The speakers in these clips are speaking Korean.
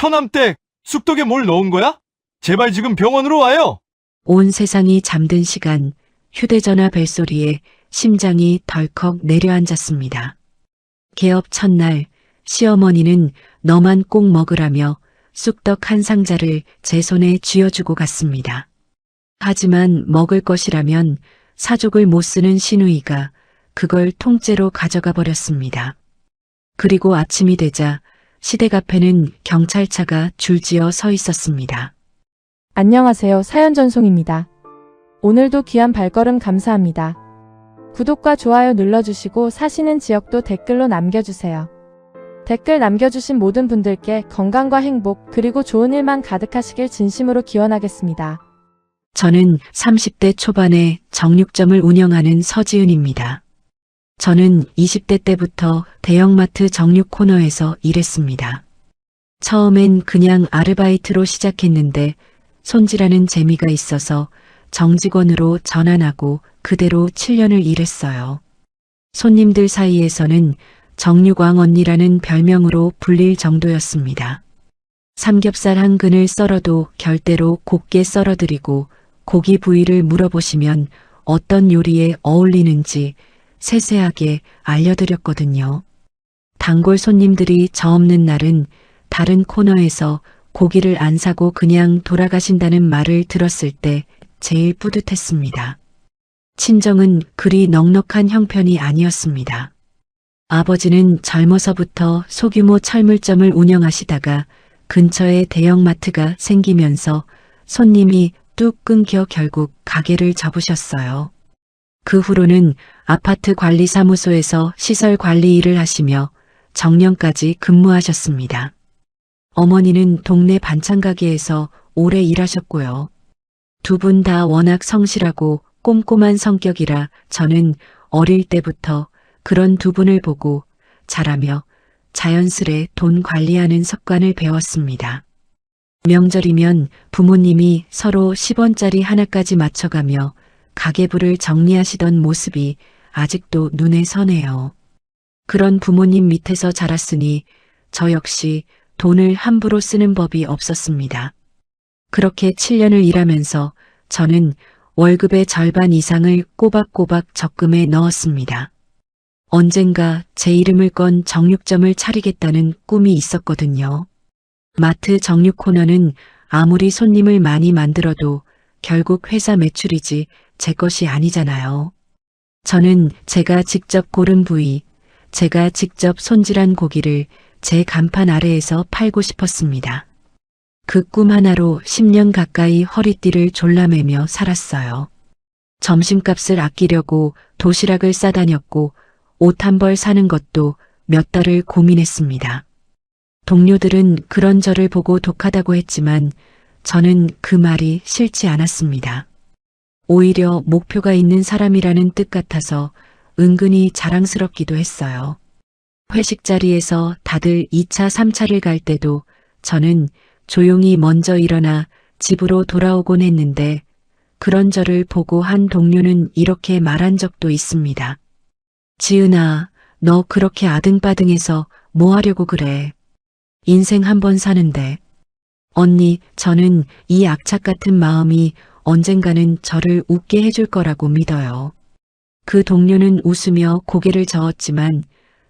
처남댁, 쑥떡에 뭘 넣은 거야? 제발 지금 병원으로 와요. 온 세상이 잠든 시간, 휴대전화 벨소리에 심장이 덜컥 내려앉았습니다. 개업 첫날, 시어머니는 너만 꼭 먹으라며 쑥떡 한 상자를 제 손에 쥐어주고 갔습니다. 하지만 먹을 것이라면 사족을 못 쓰는 시누이가 그걸 통째로 가져가 버렸습니다. 그리고 아침이 되자 시댁 앞에는 경찰차가 줄지어 서 있었습니다. 안녕하세요. 사연 전송입니다. 오늘도 귀한 발걸음 감사합니다. 구독과 좋아요 눌러주시고 사시는 지역도 댓글로 남겨주세요. 댓글 남겨주신 모든 분들께 건강과 행복 그리고 좋은 일만 가득하시길 진심으로 기원하겠습니다. 저는 30대 초반에 정육점을 운영하는 서지은입니다. 저는 20대 때부터 대형마트 정육 코너에서 일했습니다. 처음엔 그냥 아르바이트로 시작했는데 손질하는 재미가 있어서 정직원으로 전환하고 그대로 7년을 일했어요. 손님들 사이에서는 정육왕 언니라는 별명으로 불릴 정도였습니다. 삼겹살 한 근을 썰어도 결대로 곱게 썰어드리고 고기 부위를 물어보시면 어떤 요리에 어울리는지 세세하게 알려드렸거든요. 단골 손님들이 저 없는 날은 다른 코너에서 고기를 안 사고 그냥 돌아가신다는 말을 들었을 때 제일 뿌듯했습니다. 친정은 그리 넉넉한 형편이 아니었습니다. 아버지는 젊어서부터 소규모 철물점을 운영하시다가 근처에 대형마트가 생기면서 손님이 뚝 끊겨 결국 가게를 접으셨어요. 그 후로는 아파트 관리사무소에서 시설 관리 일을 하시며 정년까지 근무하셨습니다. 어머니는 동네 반찬가게에서 오래 일하셨고요. 두 분 다 워낙 성실하고 꼼꼼한 성격이라 저는 어릴 때부터 그런 두 분을 보고 자라며 자연스레 돈 관리하는 습관을 배웠습니다. 명절이면 부모님이 서로 10원짜리 하나까지 맞춰가며 가계부를 정리하시던 모습이 아직도 눈에 선해요. 그런 부모님 밑에서 자랐으니 저 역시 돈을 함부로 쓰는 법이 없었습니다. 그렇게 7년을 일하면서 저는 월급의 절반 이상을 꼬박꼬박 적금에 넣었습니다. 언젠가 제 이름을 건 정육점을 차리겠다는 꿈이 있었거든요. 마트 정육 코너는 아무리 손님을 많이 만들어도 결국 회사 매출이지 제 것이 아니잖아요. 저는 제가 직접 고른 부위, 제가 직접 손질한 고기를 제 간판 아래에서 팔고 싶었습니다. 그 꿈 하나로 10년 가까이 허리띠를 졸라매며 살았어요. 점심값을 아끼려고 도시락을 싸다녔고 옷 한 벌 사는 것도 몇 달을 고민했습니다. 동료들은 그런 저를 보고 독하다고 했지만 저는 그 말이 싫지 않았습니다. 오히려 목표가 있는 사람이라는 뜻 같아서 은근히 자랑스럽기도 했어요. 회식 자리에서 다들 2차, 3차를 갈 때도 저는 조용히 먼저 일어나 집으로 돌아오곤 했는데 그런 저를 보고 한 동료는 이렇게 말한 적도 있습니다. 지은아, 너 그렇게 아등바등해서 뭐 하려고 그래. 인생 한 번 사는데. 언니, 저는 이 악착 같은 마음이 언젠가는 저를 웃게 해줄 거라고 믿어요. 그 동료는 웃으며 고개를 저었지만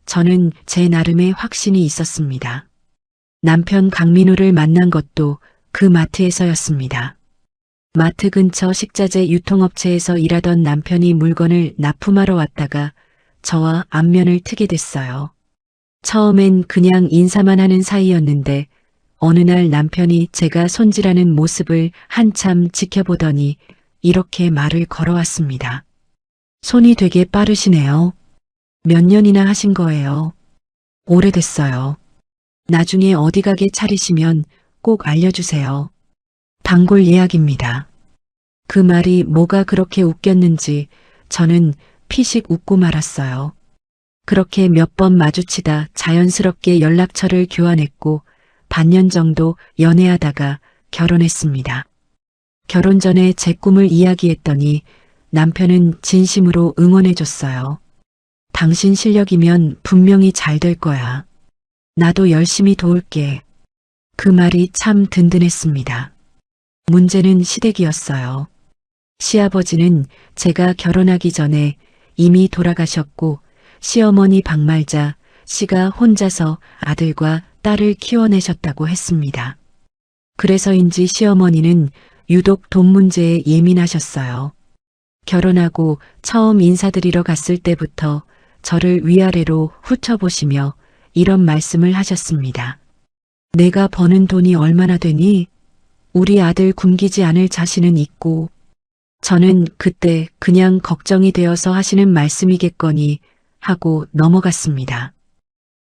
저는 제 나름의 확신이 있었습니다. 남편 강민우를 만난 것도 그 마트에서였습니다. 마트 근처 식자재 유통업체에서 일하던 남편이 물건을 납품하러 왔다가 저와 안면을 트게 됐어요. 처음엔 그냥 인사만 하는 사이였는데 어느 날 남편이 제가 손질하는 모습을 한참 지켜보더니 이렇게 말을 걸어왔습니다. 손이 되게 빠르시네요. 몇 년이나 하신 거예요? 오래됐어요. 나중에 어디 가게 차리시면 꼭 알려주세요. 단골 예약입니다. 그 말이 뭐가 그렇게 웃겼는지 저는 피식 웃고 말았어요. 그렇게 몇 번 마주치다 자연스럽게 연락처를 교환했고 반년 정도 연애하다가 결혼했습니다. 결혼 전에 제 꿈을 이야기했더니 남편은 진심으로 응원해줬어요. 당신 실력이면 분명히 잘 될 거야. 나도 열심히 도울게. 그 말이 참 든든했습니다. 문제는 시댁이었어요. 시아버지는 제가 결혼하기 전에 이미 돌아가셨고 시어머니 박말자 씨가 혼자서 아들과 딸을 키워내셨다고 했습니다. 그래서인지 시어머니는 유독 돈 문제에 예민하셨어요. 결혼하고 처음 인사드리러 갔을 때부터 저를 위아래로 훑어보시며 이런 말씀을 하셨습니다. 내가 버는 돈이 얼마나 되니? 우리 아들 굶기지 않을 자신은 있고. 저는 그때 그냥 걱정이 되어서 하시는 말씀이겠거니 하고 넘어갔습니다.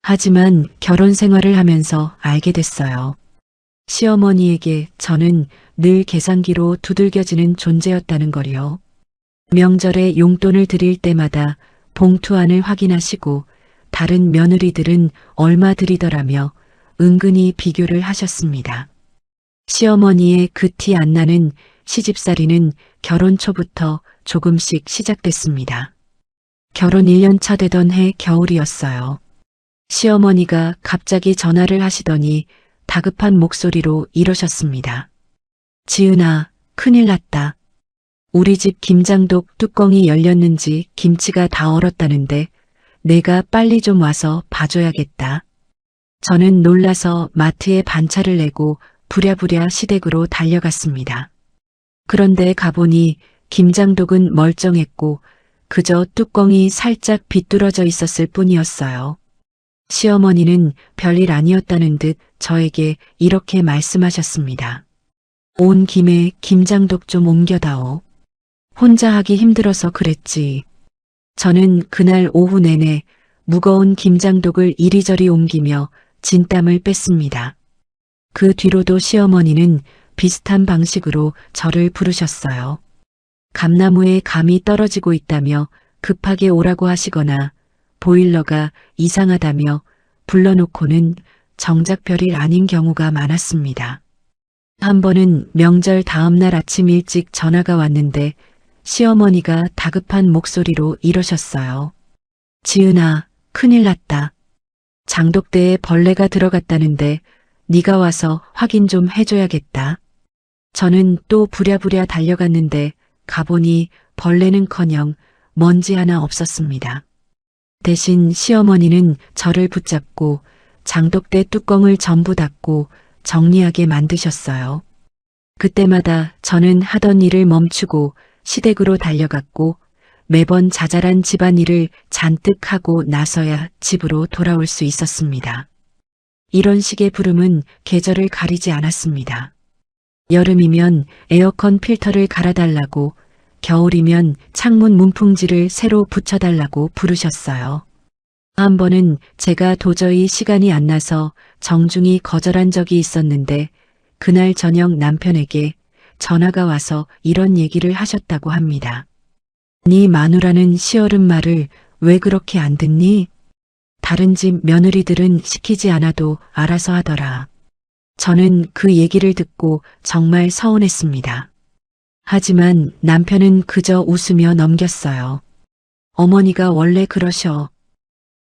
하지만 결혼 생활을 하면서 알게 됐어요. 시어머니에게 저는 늘 계산기로 두들겨지는 존재였다는 걸요. 명절에 용돈을 드릴 때마다 봉투 안을 확인하시고 다른 며느리들은 얼마 드리더라며 은근히 비교를 하셨습니다. 시어머니의 그 티 안 나는 시집살이는 결혼 초부터 조금씩 시작됐습니다. 결혼 1년 차 되던 해 겨울이었어요. 시어머니가 갑자기 전화를 하시더니 다급한 목소리로 이러셨습니다. 지은아, 큰일 났다. 우리 집 김장독 뚜껑이 열렸는지 김치가 다 얼었다는데 내가 빨리 좀 와서 봐줘야겠다. 저는 놀라서 마트에 반차를 내고 부랴부랴 시댁으로 달려갔습니다. 그런데 가보니 김장독은 멀쩡했고 그저 뚜껑이 살짝 비뚤어져 있었을 뿐이었어요. 시어머니는 별일 아니었다는 듯 저에게 이렇게 말씀하셨습니다. 온 김에 김장독 좀 옮겨다오. 혼자 하기 힘들어서 그랬지. 저는 그날 오후 내내 무거운 김장독을 이리저리 옮기며 진땀을 뺐습니다. 그 뒤로도 시어머니는 비슷한 방식으로 저를 부르셨어요. 감나무에 감이 떨어지고 있다며 급하게 오라고 하시거나 보일러가 이상하다며 불러놓고는 정작 별일 아닌 경우가 많았습니다. 한 번은 명절 다음 날 아침 일찍 전화가 왔는데 시어머니가 다급한 목소리로 이러셨어요. 지은아, 큰일 났다. 장독대에 벌레가 들어갔다는데 네가 와서 확인 좀 해줘야겠다. 저는 또 부랴부랴 달려갔는데 가보니 벌레는커녕 먼지 하나 없었습니다. 대신 시어머니는 저를 붙잡고 장독대 뚜껑을 전부 닫고 정리하게 만드셨어요. 그때마다 저는 하던 일을 멈추고 시댁으로 달려갔고 매번 자잘한 집안일을 잔뜩 하고 나서야 집으로 돌아올 수 있었습니다. 이런 식의 부름은 계절을 가리지 않았습니다. 여름이면 에어컨 필터를 갈아달라고, 겨울이면 창문 문풍지를 새로 붙여달라고 부르셨어요. 한 번은 제가 도저히 시간이 안 나서 정중히 거절한 적이 있었는데 그날 저녁 남편에게 전화가 와서 이런 얘기를 하셨다고 합니다. 네 마누라는 시어른 말을 왜 그렇게 안 듣니? 다른 집 며느리들은 시키지 않아도 알아서 하더라. 저는 그 얘기를 듣고 정말 서운했습니다. 하지만 남편은 그저 웃으며 넘겼어요. 어머니가 원래 그러셔.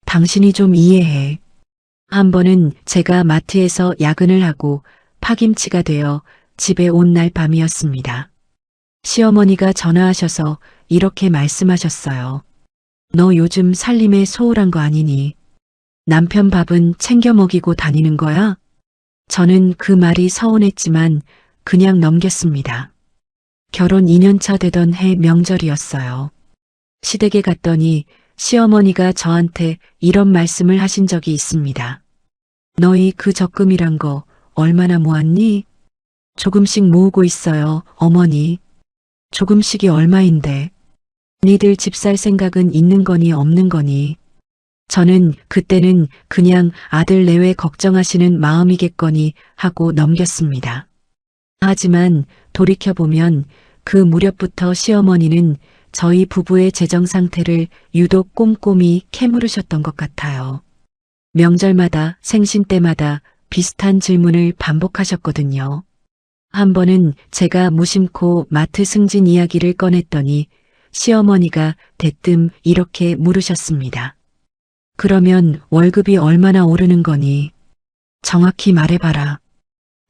당신이 좀 이해해. 한 번은 제가 마트에서 야근을 하고 파김치가 되어 집에 온 날 밤이었습니다. 시어머니가 전화하셔서 이렇게 말씀하셨어요. 너 요즘 살림에 소홀한 거 아니니? 남편 밥은 챙겨 먹이고 다니는 거야? 저는 그 말이 서운했지만 그냥 넘겼습니다. 결혼 2년 차 되던 해 명절이었어요. 시댁에 갔더니 시어머니가 저한테 이런 말씀을 하신 적이 있습니다. 너희 그 적금이란 거 얼마나 모았니? 조금씩 모으고 있어요, 어머니. 조금씩이 얼마인데. 니들 집 살 생각은 있는 거니 없는 거니. 저는 그때는 그냥 아들 내외 걱정하시는 마음이겠거니 하고 넘겼습니다. 하지만 돌이켜보면 그 무렵부터 시어머니는 저희 부부의 재정 상태를 유독 꼼꼼히 캐물으셨던 것 같아요. 명절마다 생신 때마다 비슷한 질문을 반복하셨거든요. 한 번은 제가 무심코 마트 승진 이야기를 꺼냈더니 시어머니가 대뜸 이렇게 물으셨습니다. 그러면 월급이 얼마나 오르는 거니? 정확히 말해봐라.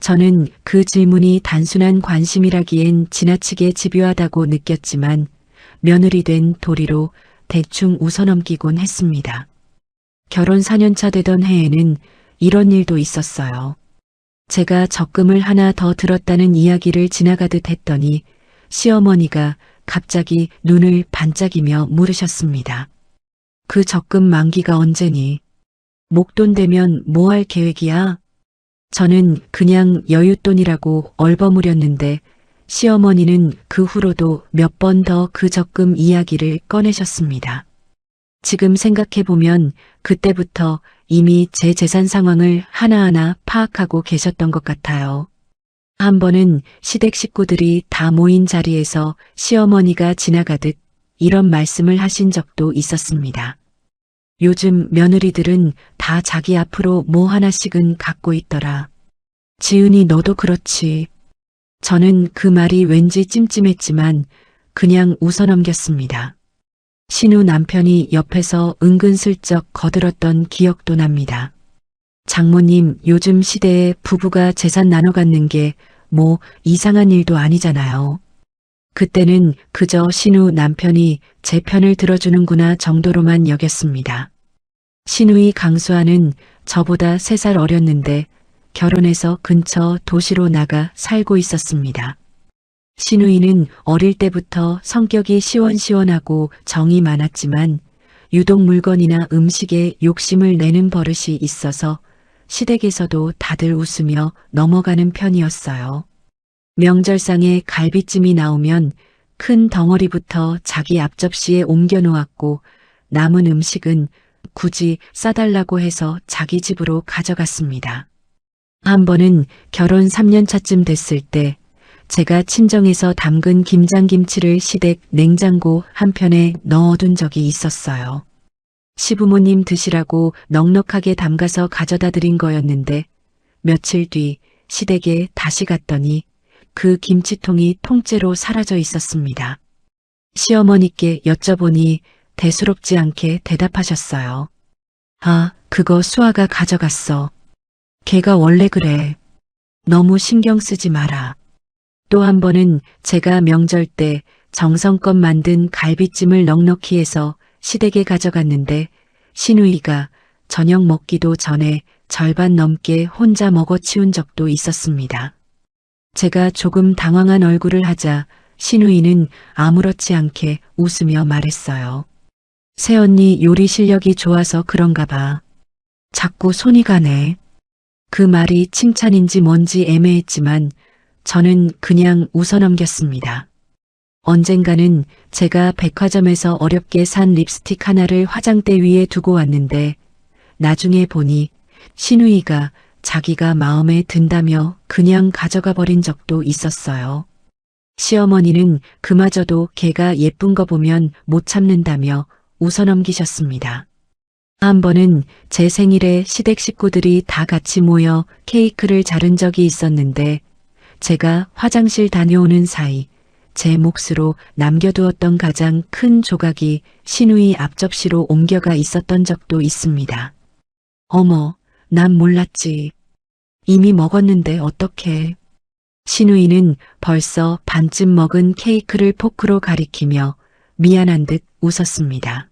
저는 그 질문이 단순한 관심이라기엔 지나치게 집요하다고 느꼈지만 며느리 된 도리로 대충 웃어넘기곤 했습니다. 결혼 4년차 되던 해에는 이런 일도 있었어요. 제가 적금을 하나 더 들었다는 이야기를 지나가듯 했더니 시어머니가 갑자기 눈을 반짝이며 물으셨습니다. 그 적금 만기가 언제니? 목돈 되면 뭐 할 계획이야? 저는 그냥 여윳돈이라고 얼버무렸는데 시어머니는 그 후로도 몇 번 더 그 적금 이야기를 꺼내셨습니다. 지금 생각해보면 그때부터 이미 제 재산 상황을 하나하나 파악하고 계셨던 것 같아요. 한 번은 시댁 식구들이 다 모인 자리에서 시어머니가 지나가듯 이런 말씀을 하신 적도 있었습니다. 요즘 며느리들은 다 자기 앞으로 뭐 하나씩은 갖고 있더라. 지은이 너도 그렇지. 저는 그 말이 왠지 찜찜했지만 그냥 웃어넘겼습니다. 신우 남편이 옆에서 은근슬쩍 거들었던 기억도 납니다. 장모님, 요즘 시대에 부부가 재산 나눠 갖는 게 뭐 이상한 일도 아니잖아요. 그때는 그저 신우 남편이 제 편을 들어주는구나 정도로만 여겼습니다. 신우이 강수아는 저보다 3살 어렸는데 결혼해서 근처 도시로 나가 살고 있었습니다. 신우이는 어릴 때부터 성격이 시원시원하고 정이 많았지만 유독 물건이나 음식에 욕심을 내는 버릇이 있어서 시댁에서도 다들 웃으며 넘어가는 편이었어요. 명절상에 갈비찜이 나오면 큰 덩어리부터 자기 앞접시에 옮겨 놓았고 남은 음식은 굳이 싸달라고 해서 자기 집으로 가져갔습니다. 한 번은 결혼 3년 차쯤 됐을 때 제가 친정에서 담근 김장김치를 시댁 냉장고 한편에 넣어둔 적이 있었어요. 시부모님 드시라고 넉넉하게 담가서 가져다 드린 거였는데 며칠 뒤 시댁에 다시 갔더니 그 김치통이 통째로 사라져 있었습니다. 시어머니께 여쭤보니 대수롭지 않게 대답하셨어요. 아, 그거 수아가 가져갔어. 걔가 원래 그래. 너무 신경 쓰지 마라. 또 한 번은 제가 명절 때 정성껏 만든 갈비찜을 넉넉히 해서 시댁에 가져갔는데 신우이가 저녁 먹기도 전에 절반 넘게 혼자 먹어치운 적도 있었습니다. 제가 조금 당황한 얼굴을 하자 신우이는 아무렇지 않게 웃으며 말했어요. 새언니 요리 실력이 좋아서 그런가 봐. 자꾸 손이 가네. 그 말이 칭찬인지 뭔지 애매했지만 저는 그냥 웃어넘겼습니다. 언젠가는 제가 백화점에서 어렵게 산 립스틱 하나를 화장대 위에 두고 왔는데 나중에 보니 신우이가 자기가 마음에 든다며 그냥 가져가 버린 적도 있었어요. 시어머니는 그마저도 걔가 예쁜 거 보면 못 참는다며 웃어넘기셨습니다. 한 번은 제 생일에 시댁 식구들이 다 같이 모여 케이크를 자른 적이 있었는데 제가 화장실 다녀오는 사이 제 몫으로 남겨두었던 가장 큰 조각이 신우이 앞접시로 옮겨가 있었던 적도 있습니다. 어머, 난 몰랐지. 이미 먹었는데 어떡해. 신우이는 벌써 반쯤 먹은 케이크를 포크로 가리키며 미안한 듯 웃었습니다.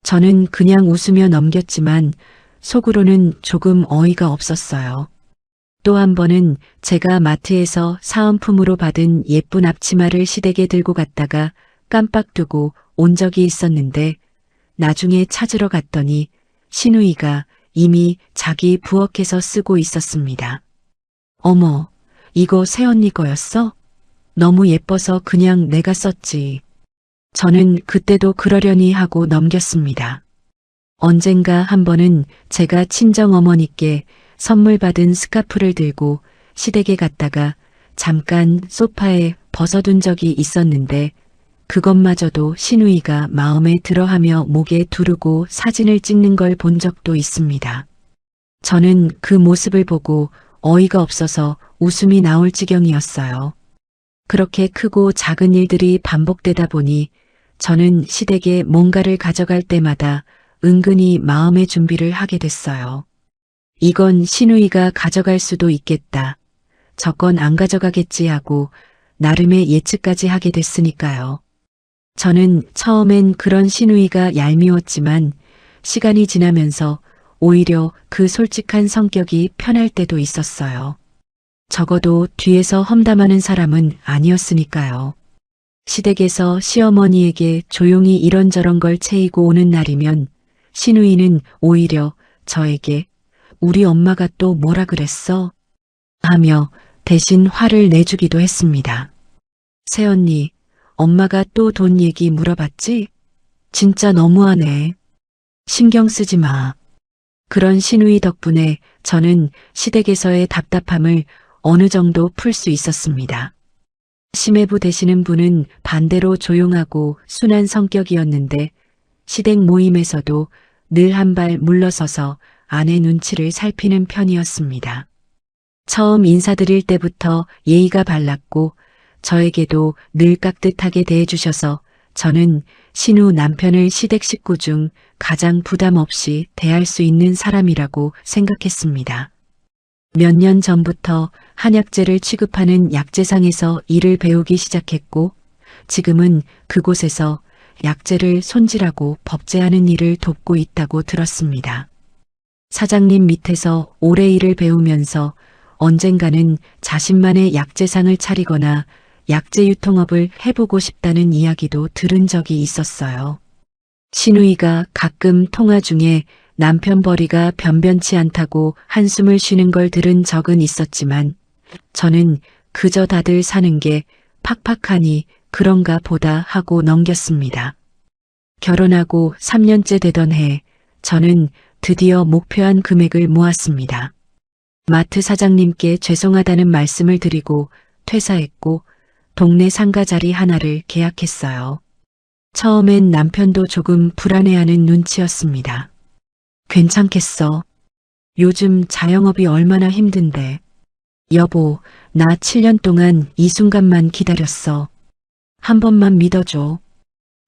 저는 그냥 웃으며 넘겼지만 속으로는 조금 어이가 없었어요. 또 한 번은 제가 마트에서 사은품으로 받은 예쁜 앞치마를 시댁에 들고 갔다가 깜빡 두고 온 적이 있었는데 나중에 찾으러 갔더니 신우이가 이미 자기 부엌에서 쓰고 있었습니다. 어머, 이거 새언니 거였어? 너무 예뻐서 그냥 내가 썼지. 저는 그때도 그러려니 하고 넘겼습니다. 언젠가 한 번은 제가 친정어머니께 선물 받은 스카프를 들고 시댁에 갔다가 잠깐 소파에 벗어둔 적이 있었는데 그것마저도 신우이가 마음에 들어하며 목에 두르고 사진을 찍는 걸 본 적도 있습니다. 저는 그 모습을 보고 어이가 없어서 웃음이 나올 지경이었어요. 그렇게 크고 작은 일들이 반복되다 보니 저는 시댁에 뭔가를 가져갈 때마다 은근히 마음의 준비를 하게 됐어요. 이건 신우이가 가져갈 수도 있겠다. 저건 안 가져가겠지 하고 나름의 예측까지 하게 됐으니까요. 저는 처음엔 그런 시누이가 얄미웠지만 시간이 지나면서 오히려 그 솔직한 성격이 편할 때도 있었어요. 적어도 뒤에서 험담하는 사람은 아니었으니까요. 시댁에서 시어머니에게 조용히 이런저런 걸 채이고 오는 날이면 시누이는 오히려 저에게 우리 엄마가 또 뭐라 그랬어? 하며 대신 화를 내주기도 했습니다. 새언니, 엄마가 또 돈 얘기 물어봤지? 진짜 너무하네. 신경 쓰지 마. 그런 시누이 덕분에 저는 시댁에서의 답답함을 어느 정도 풀 수 있었습니다. 심해부 되시는 분은 반대로 조용하고 순한 성격이었는데 시댁 모임에서도 늘 한 발 물러서서 아내 눈치를 살피는 편이었습니다. 처음 인사드릴 때부터 예의가 발랐고 저에게도 늘 깍듯하게 대해주셔서 저는 신우 남편을 시댁 식구 중 가장 부담 없이 대할 수 있는 사람이라고 생각했습니다. 몇 년 전부터 한약재를 취급하는 약재상에서 일을 배우기 시작했고 지금은 그곳에서 약재를 손질하고 법제하는 일을 돕고 있다고 들었습니다. 사장님 밑에서 오래 일을 배우면서 언젠가는 자신만의 약재상을 차리거나 약재 유통업을 해보고 싶다는 이야기도 들은 적이 있었어요. 시누이가 가끔 통화 중에 남편 벌이가 변변치 않다고 한숨을 쉬는 걸 들은 적은 있었지만 저는 그저 다들 사는 게 팍팍하니 그런가 보다 하고 넘겼습니다. 결혼하고 3년째 되던 해 저는 드디어 목표한 금액을 모았습니다. 마트 사장님께 죄송하다는 말씀을 드리고 퇴사했고 동네 상가 자리 하나를 계약했어요. 처음엔 남편도 조금 불안해하는 눈치였습니다. 괜찮겠어? 요즘 자영업이 얼마나 힘든데. 여보, 나 7년 동안 이 순간만 기다렸어. 한 번만 믿어줘.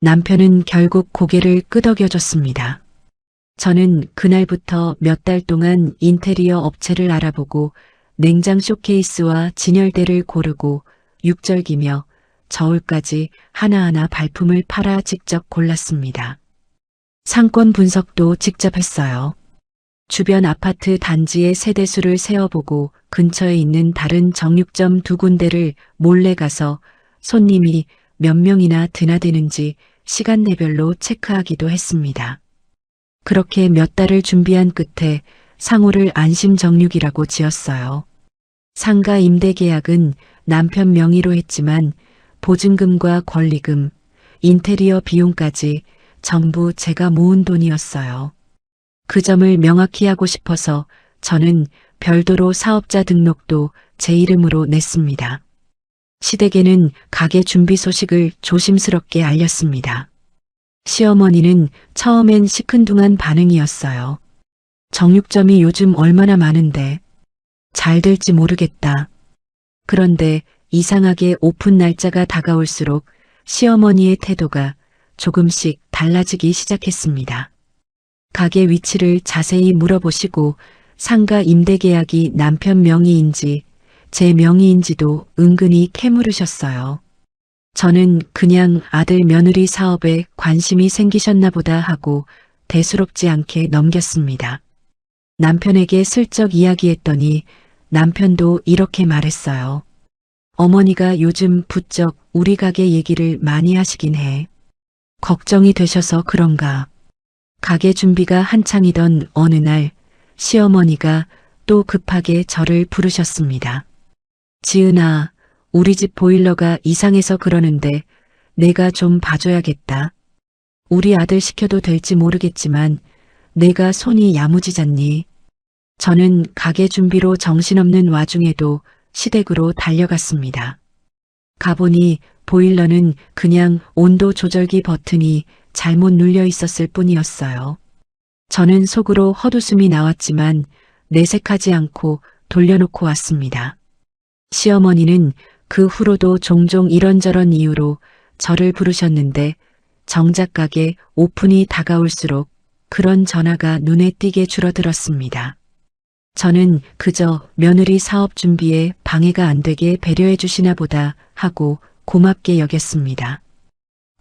남편은 결국 고개를 끄덕여줬습니다. 저는 그날부터 몇 달 동안 인테리어 업체를 알아보고 냉장 쇼케이스와 진열대를 고르고 육절기며 저울까지 하나하나 발품을 팔아 직접 골랐습니다. 상권 분석도 직접 했어요. 주변 아파트 단지의 세대수를 세어보고 근처에 있는 다른 정육점 2군데를 몰래 가서 손님이 몇 명이나 드나드는지 시간대별로 체크하기도 했습니다. 그렇게 몇 달을 준비한 끝에 상호를 안심정육이라고 지었어요. 상가 임대 계약은 남편 명의로 했지만 보증금과 권리금, 인테리어 비용까지 전부 제가 모은 돈이었어요. 그 점을 명확히 하고 싶어서 저는 별도로 사업자 등록도 제 이름으로 냈습니다. 시댁에는 가게 준비 소식을 조심스럽게 알렸습니다. 시어머니는 처음엔 시큰둥한 반응이었어요. 정육점이 요즘 얼마나 많은데 잘 될지 모르겠다. 그런데 이상하게 오픈 날짜가 다가올수록 시어머니의 태도가 조금씩 달라지기 시작했습니다. 가게 위치를 자세히 물어보시고 상가 임대 계약이 남편 명의인지 제 명의인지도 은근히 캐물으셨어요. 저는 그냥 아들 며느리 사업에 관심이 생기셨나 보다 하고 대수롭지 않게 넘겼습니다. 남편에게 슬쩍 이야기했더니 남편도 이렇게 말했어요. 어머니가 요즘 부쩍 우리 가게 얘기를 많이 하시긴 해. 걱정이 되셔서 그런가. 가게 준비가 한창이던 어느 날 시어머니가 또 급하게 저를 부르셨습니다. 지은아, 우리 집 보일러가 이상해서 그러는데 내가 좀 봐줘야겠다. 우리 아들 시켜도 될지 모르겠지만 내가 손이 야무지잖니. 저는 가게 준비로 정신없는 와중에도 시댁으로 달려갔습니다. 가보니 보일러는 그냥 온도 조절기 버튼이 잘못 눌려 있었을 뿐이었어요. 저는 속으로 헛웃음이 나왔지만 내색하지 않고 돌려놓고 왔습니다. 시어머니는 그 후로도 종종 이런저런 이유로 저를 부르셨는데 정작 가게 오픈이 다가올수록 그런 전화가 눈에 띄게 줄어들었습니다. 저는 그저 며느리 사업 준비에 방해가 안 되게 배려해 주시나 보다 하고 고맙게 여겼습니다.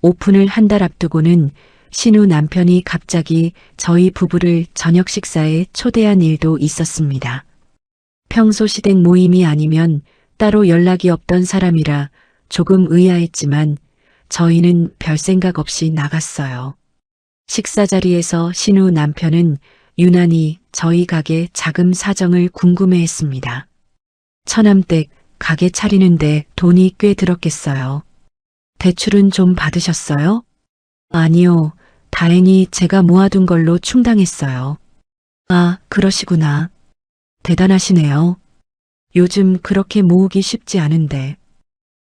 오픈을 한 달 앞두고는 신우 남편이 갑자기 저희 부부를 저녁 식사에 초대한 일도 있었습니다. 평소 시댁 모임이 아니면 따로 연락이 없던 사람이라 조금 의아했지만 저희는 별 생각 없이 나갔어요. 식사 자리에서 신우 남편은 유난히 저희 가게 자금 사정을 궁금해했습니다. 처남댁 가게 차리는데 돈이 꽤 들었겠어요. 대출은 좀 받으셨어요? 아니요. 다행히 제가 모아둔 걸로 충당했어요. 아, 그러시구나. 대단하시네요. 요즘 그렇게 모으기 쉽지 않은데.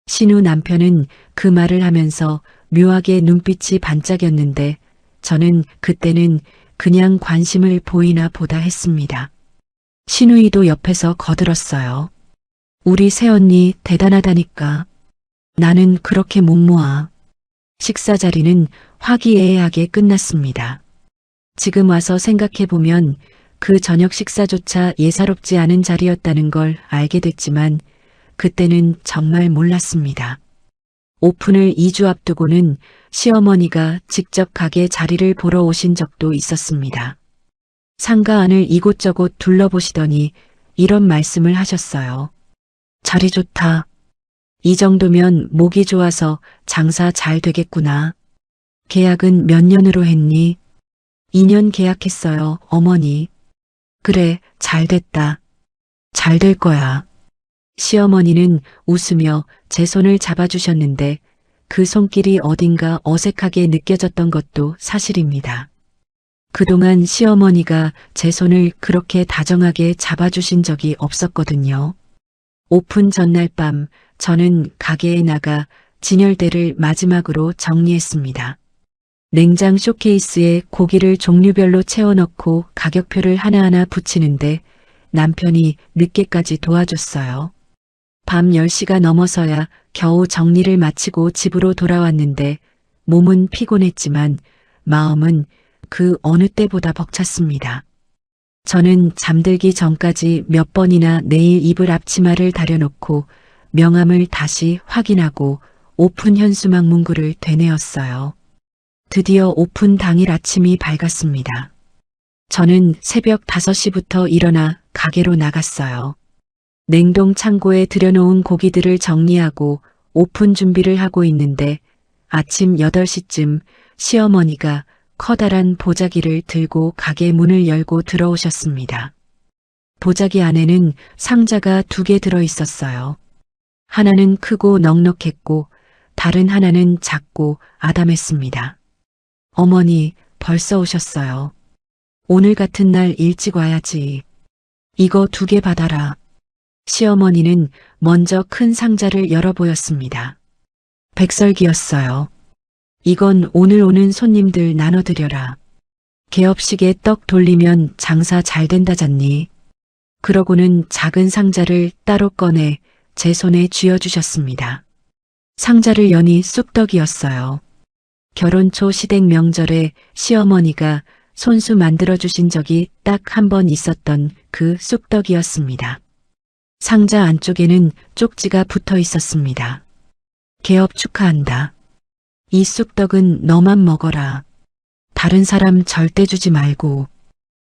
신우 남편은 그 말을 하면서 묘하게 눈빛이 반짝였는데 저는 그때는 그냥 관심을 보이나 보다 했습니다. 신우이도 옆에서 거들었어요. 우리 새언니 대단하다니까. 나는 그렇게 못 모아. 식사 자리는 화기애애하게 끝났습니다. 지금 와서 생각해보면 그 저녁 식사조차 예사롭지 않은 자리였다는 걸 알게 됐지만 그때는 정말 몰랐습니다. 오픈을 2주 앞두고는 시어머니가 직접 가게 자리를 보러 오신 적도 있었습니다. 상가 안을 이곳저곳 둘러보시더니 이런 말씀을 하셨어요. 자리 좋다. 이 정도면 목이 좋아서 장사 잘 되겠구나. 계약은 몇 년으로 했니? 2년 계약했어요, 어머니. 그래, 잘 됐다. 잘 될 거야. 시어머니는 웃으며 제 손을 잡아주셨는데 그 손길이 어딘가 어색하게 느껴졌던 것도 사실입니다. 그동안 시어머니가 제 손을 그렇게 다정하게 잡아주신 적이 없었거든요. 오픈 전날 밤 저는 가게에 나가 진열대를 마지막으로 정리했습니다. 냉장 쇼케이스에 고기를 종류별로 채워넣고 가격표를 하나하나 붙이는데 남편이 늦게까지 도와줬어요. 밤 10시가 넘어서야 겨우 정리를 마치고 집으로 돌아왔는데 몸은 피곤했지만 마음은 그 어느 때보다 벅찼습니다. 저는 잠들기 전까지 몇 번이나 내일 입을 앞치마를 다려놓고 명함을 다시 확인하고 오픈 현수막 문구를 되뇌었어요. 드디어 오픈 당일 아침이 밝았습니다. 저는 새벽 5시부터 일어나 가게로 나갔어요. 냉동 창고에 들여놓은 고기들을 정리하고 오픈 준비를 하고 있는데 아침 8시쯤 시어머니가 커다란 보자기를 들고 가게 문을 열고 들어오셨습니다. 보자기 안에는 상자가 2개 들어 있었어요. 하나는 크고 넉넉했고 다른 하나는 작고 아담했습니다. 어머니, 벌써 오셨어요. 오늘 같은 날 일찍 와야지. 이거 2개 받아라. 시어머니는 먼저 큰 상자를 열어 보였습니다. 백설기였어요. 이건 오늘 오는 손님들 나눠드려라. 개업식에 떡 돌리면 장사 잘 된다잖니. 그러고는 작은 상자를 따로 꺼내 제 손에 쥐어주셨습니다. 상자를 여니 쑥떡이었어요. 결혼 초 시댁 명절에 시어머니가 손수 만들어주신 적이 딱 한 번 있었던 그 쑥떡이었습니다. 상자 안쪽에는 쪽지가 붙어 있었습니다. 개업 축하한다. 이 쑥떡은 너만 먹어라. 다른 사람 절대 주지 말고.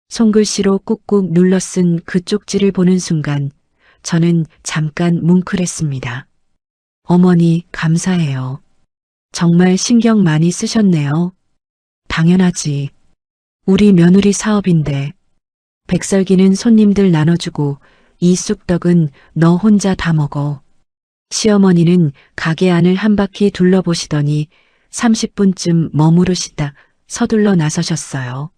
손글씨로 꾹꾹 눌러 쓴 그 쪽지를 보는 순간 저는 잠깐 뭉클했습니다. 어머니, 감사해요. 정말 신경 많이 쓰셨네요. 당연하지. 우리 며느리 사업인데. 백설기는 손님들 나눠주고 이 쑥떡은 너 혼자 다 먹어. 시어머니는 가게 안을 한 바퀴 둘러보시더니 30분쯤 머무르시다 서둘러 나서셨어요.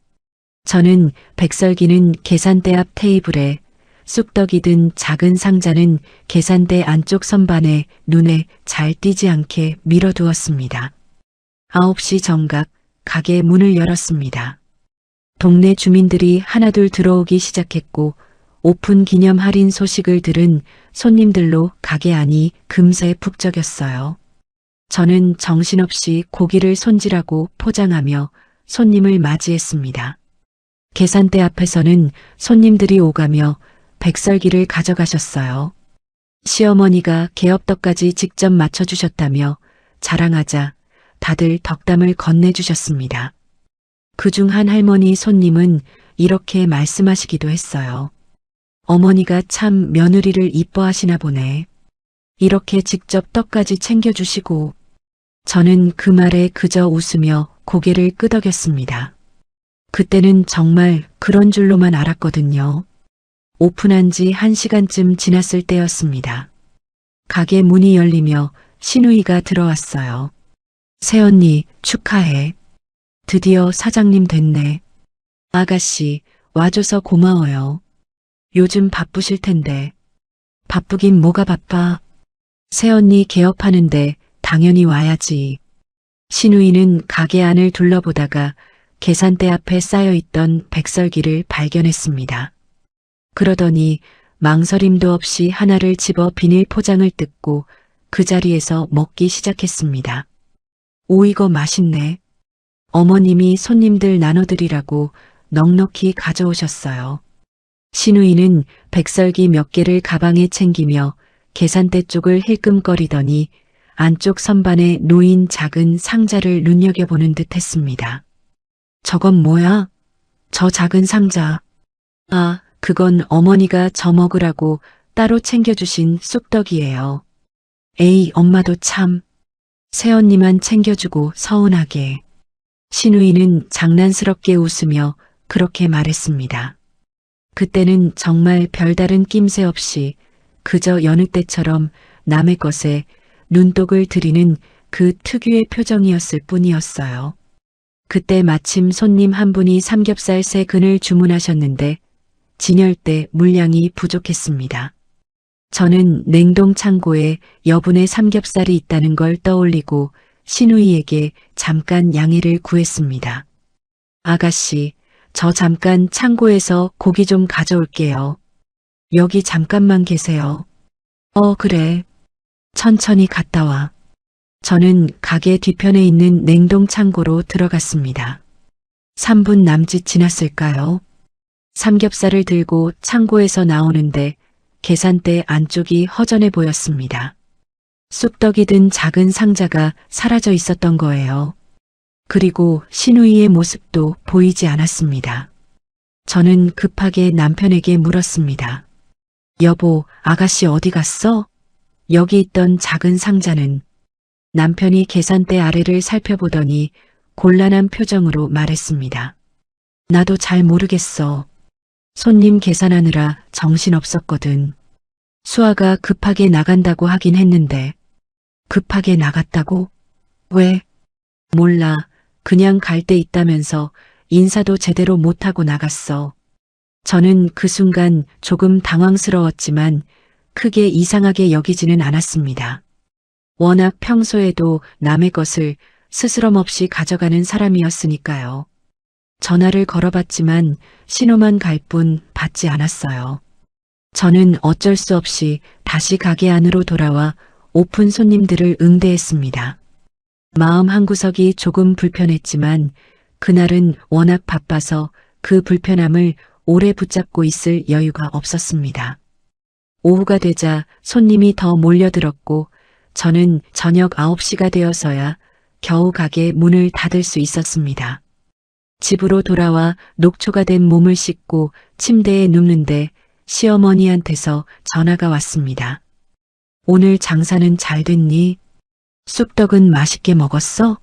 저는 백설기는 계산대 앞 테이블에, 쑥떡이 든 작은 상자는 계산대 안쪽 선반에 눈에 잘 띄지 않게 밀어두었습니다. 9시 정각 가게 문을 열었습니다. 동네 주민들이 하나둘 들어오기 시작했고 오픈 기념 할인 소식을 들은 손님들로 가게 안이 금세 북적였어요. 저는 정신없이 고기를 손질하고 포장하며 손님을 맞이했습니다. 계산대 앞에서는 손님들이 오가며 백설기를 가져가셨어요. 시어머니가 개업떡까지 직접 맞춰주셨다며 자랑하자 다들 덕담을 건네주셨습니다. 그중 한 할머니 손님은 이렇게 말씀하시기도 했어요. 어머니가 참 며느리를 이뻐하시나 보네. 이렇게 직접 떡까지 챙겨주시고. 저는 그 말에 그저 웃으며 고개를 끄덕였습니다. 그때는 정말 그런 줄로만 알았거든요. 오픈한 지 1시간쯤 지났을 때였습니다. 가게 문이 열리며 신우이가 들어왔어요. 새언니 축하해. 드디어 사장님 됐네. 아가씨 와줘서 고마워요. 요즘 바쁘실 텐데. 바쁘긴 뭐가 바빠. 새언니 개업하는데 당연히 와야지. 신우이는 가게 안을 둘러보다가 계산대 앞에 쌓여있던 백설기를 발견했습니다. 그러더니 망설임도 없이 하나를 집어 비닐 포장을 뜯고 그 자리에서 먹기 시작했습니다. 오, 이거 맛있네. 어머님이 손님들 나눠드리라고 넉넉히 가져오셨어요. 신우이는 백설기 몇 개를 가방에 챙기며 계산대 쪽을 힐끔거리더니 안쪽 선반에 놓인 작은 상자를 눈여겨보는 듯 했습니다. 저건 뭐야? 저 작은 상자. 아, 그건 어머니가 저 먹으라고 따로 챙겨주신 쑥떡이에요. 에이, 엄마도 참. 새언니만 챙겨주고 서운하게. 신우이는 장난스럽게 웃으며 그렇게 말했습니다. 그때는 정말 별다른 낌새 없이 그저 여느 때처럼 남의 것에 눈독을 들이는 그 특유의 표정이었을 뿐이었어요. 그때 마침 손님 한 분이 삼겹살 3근을 주문하셨는데 진열대 물량이 부족했습니다. 저는 냉동 창고에 여분의 삼겹살이 있다는 걸 떠올리고 신우이에게 잠깐 양해를 구했습니다. 아가씨, 저 잠깐 창고에서 고기 좀 가져올게요. 여기 잠깐만 계세요. 그래. 천천히 갔다 와. 저는 가게 뒤편에 있는 냉동 창고로 들어갔습니다. 3분 남짓 지났을까요? 삼겹살을 들고 창고에서 나오는데 계산대 안쪽이 허전해 보였습니다. 쑥떡이 든 작은 상자가 사라져 있었던 거예요. 그리고 신우이의 모습도 보이지 않았습니다. 저는 급하게 남편에게 물었습니다. 여보, 아가씨 어디 갔어? 여기 있던 작은 상자는. 남편이 계산대 아래를 살펴보더니 곤란한 표정으로 말했습니다. 나도 잘 모르겠어. 손님 계산하느라 정신없었거든. 수아가 급하게 나간다고 하긴 했는데. 급하게 나갔다고? 왜? 몰라. 그냥 갈 데 있다면서 인사도 제대로 못하고 나갔어. 저는 그 순간 조금 당황스러웠지만 크게 이상하게 여기지는 않았습니다. 워낙 평소에도 남의 것을 스스럼 없이 가져가는 사람이었으니까요. 전화를 걸어봤지만 신호만 갈 뿐 받지 않았어요. 저는 어쩔 수 없이 다시 가게 안으로 돌아와 오픈 손님들을 응대했습니다. 마음 한구석이 조금 불편했지만 그날은 워낙 바빠서 그 불편함을 오래 붙잡고 있을 여유가 없었습니다. 오후가 되자 손님이 더 몰려들었고 저는 저녁 9시가 되어서야 겨우 가게 문을 닫을 수 있었습니다. 집으로 돌아와 녹초가 된 몸을 씻고 침대에 눕는데 시어머니한테서 전화가 왔습니다. 오늘 장사는 잘 됐니? 쑥떡은 맛있게 먹었어?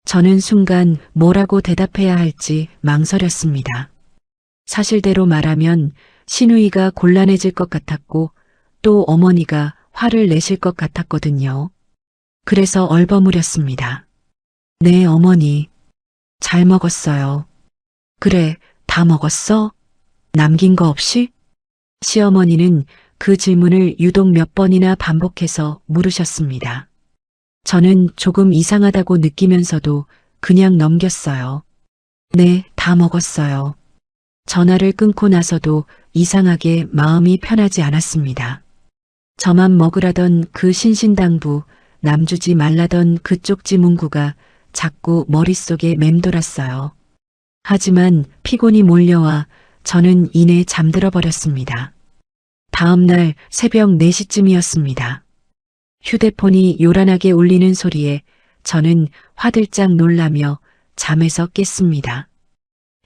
저는 순간 뭐라고 대답해야 할지 망설였습니다. 사실대로 말하면 신우이가 곤란해질 것 같았고 또 어머니가 화를 내실 것 같았거든요. 그래서 얼버무렸습니다. 네, 어머니. 잘 먹었어요. 그래, 다 먹었어? 남긴 거 없이? 시어머니는 그 질문을 유독 몇 번이나 반복해서 물으셨습니다. 저는 조금 이상하다고 느끼면서도 그냥 넘겼어요. 네, 다 먹었어요. 전화를 끊고 나서도 이상하게 마음이 편하지 않았습니다. 저만 먹으라던 그 신신당부, 남주지 말라던 그 쪽지 문구가 자꾸 머릿속에 맴돌았어요. 하지만 피곤이 몰려와 저는 이내 잠들어 버렸습니다. 다음 날 새벽 4시쯤이었습니다. 휴대폰이 요란하게 울리는 소리에 저는 화들짝 놀라며 잠에서 깼습니다.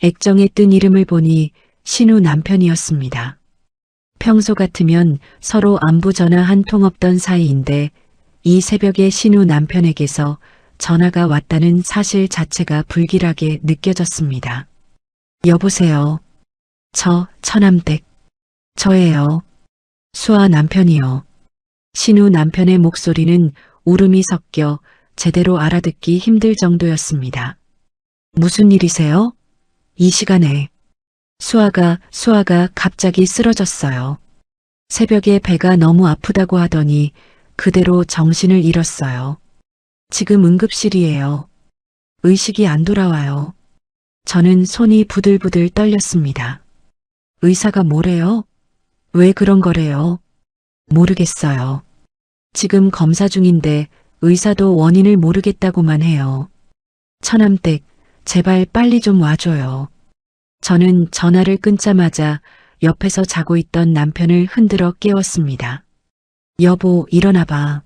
액정에 뜬 이름을 보니 신우 남편이었습니다. 평소 같으면 서로 안부 전화 한 통 없던 사이인데 이 새벽에 신우 남편에게서 전화가 왔다는 사실 자체가 불길하게 느껴졌습니다. 여보세요. 저 처남댁. 저예요. 수아 남편이요. 신우 남편의 목소리는 울음이 섞여 제대로 알아듣기 힘들 정도였습니다. 무슨 일이세요? 이 시간에. 수아가 갑자기 쓰러졌어요. 새벽에 배가 너무 아프다고 하더니 그대로 정신을 잃었어요. 지금 응급실이에요. 의식이 안 돌아와요. 저는 손이 부들부들 떨렸습니다. 의사가 뭐래요? 왜 그런 거래요? 모르겠어요. 지금 검사 중인데 의사도 원인을 모르겠다고만 해요. 처남댁, 제발 빨리 좀 와줘요. 저는 전화를 끊자마자 옆에서 자고 있던 남편을 흔들어 깨웠습니다. 여보, 일어나봐.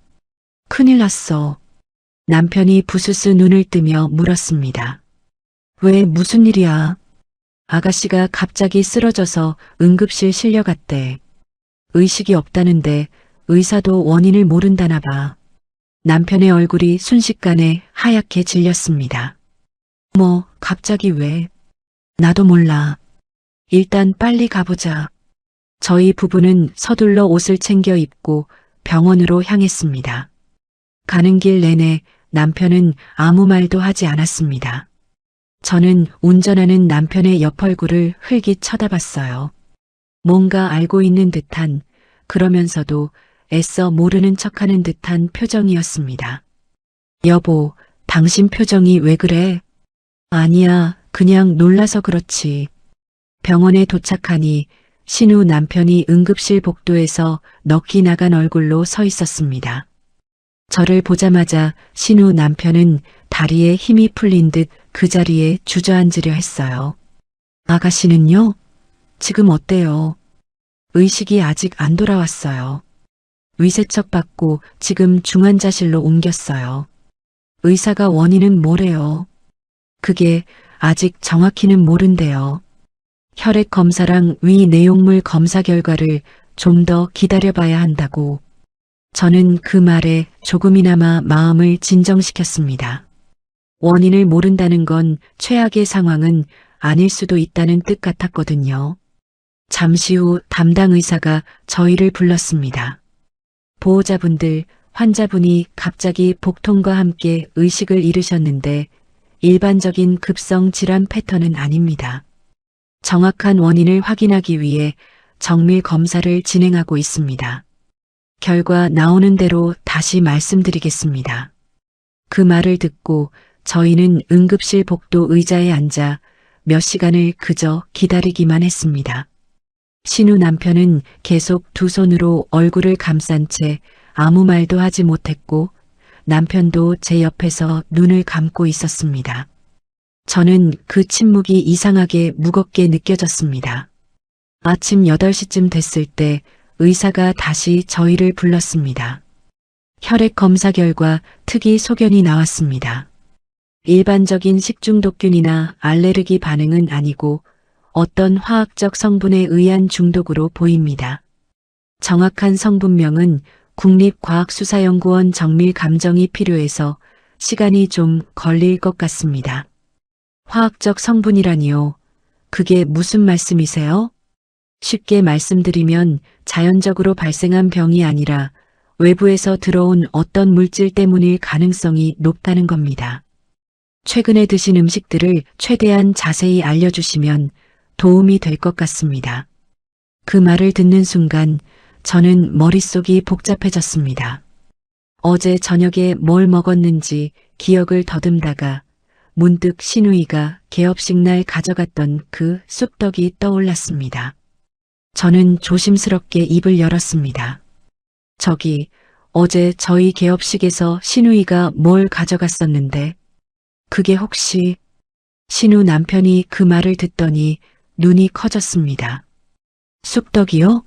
큰일 났어. 남편이 부스스 눈을 뜨며 물었습니다. 왜, 무슨 일이야? 아가씨가 갑자기 쓰러져서 응급실 실려갔대. 의식이 없다는데 의사도 원인을 모른다나 봐. 남편의 얼굴이 순식간에 하얗게 질렸습니다. 뭐, 갑자기 왜? 나도 몰라. 일단 빨리 가보자. 저희 부부는 서둘러 옷을 챙겨 입고 병원으로 향했습니다. 가는 길 내내 남편은 아무 말도 하지 않았습니다. 저는 운전하는 남편의 옆 얼굴을 흘깃 쳐다봤어요. 뭔가 알고 있는 듯한, 그러면서도 애써 모르는 척하는 듯한 표정이었습니다. 여보, 당신 표정이 왜 그래? 아니야, 그냥 놀라서 그렇지. 병원에 도착하니 신우 남편이 응급실 복도에서 넋이 나간 얼굴로 서 있었습니다. 저를 보자마자 신우 남편은 다리에 힘이 풀린 듯 그 자리에 주저앉으려 했어요. 아가씨는요? 지금 어때요? 의식이 아직 안 돌아왔어요. 위세척 받고 지금 중환자실로 옮겼어요. 의사가 원인은 뭐래요? 그게 아직 정확히는 모른대요. 혈액 검사랑 위 내용물 검사 결과를 좀 더 기다려봐야 한다고. 저는 그 말에 조금이나마 마음을 진정시켰습니다. 원인을 모른다는 건 최악의 상황은 아닐 수도 있다는 뜻 같았거든요. 잠시 후 담당 의사가 저희를 불렀습니다. 보호자분들, 환자분이 갑자기 복통과 함께 의식을 잃으셨는데 일반적인 급성 질환 패턴은 아닙니다. 정확한 원인을 확인하기 위해 정밀 검사를 진행하고 있습니다. 결과 나오는 대로 다시 말씀드리겠습니다. 그 말을 듣고 저희는 응급실 복도 의자에 앉아 몇 시간을 그저 기다리기만 했습니다. 신우 남편은 계속 두 손으로 얼굴을 감싼 채 아무 말도 하지 못했고 남편도 제 옆에서 눈을 감고 있었습니다. 저는 그 침묵이 이상하게 무겁게 느껴졌습니다. 아침 8시쯤 됐을 때 의사가 다시 저희를 불렀습니다. 혈액 검사 결과 특이 소견이 나왔습니다. 일반적인 식중독균이나 알레르기 반응은 아니고 어떤 화학적 성분에 의한 중독으로 보입니다. 정확한 성분명은 국립과학수사연구원 정밀 감정이 필요해서 시간이 좀 걸릴 것 같습니다. 화학적 성분이라니요? 그게 무슨 말씀이세요? 쉽게 말씀드리면 자연적으로 발생한 병이 아니라 외부에서 들어온 어떤 물질 때문일 가능성이 높다는 겁니다. 최근에 드신 음식들을 최대한 자세히 알려주시면 도움이 될 것 같습니다. 그 말을 듣는 순간 저는 머릿속이 복잡해졌습니다. 어제 저녁에 뭘 먹었는지 기억을 더듬다가 문득 신우이가 개업식 날 가져갔던 그 쑥떡이 떠올랐습니다. 저는 조심스럽게 입을 열었습니다. 저기, 어제 저희 개업식에서 신우이가 뭘 가져갔었는데 그게 혹시... 신우 남편이 그 말을 듣더니 눈이 커졌습니다. 쑥떡이요?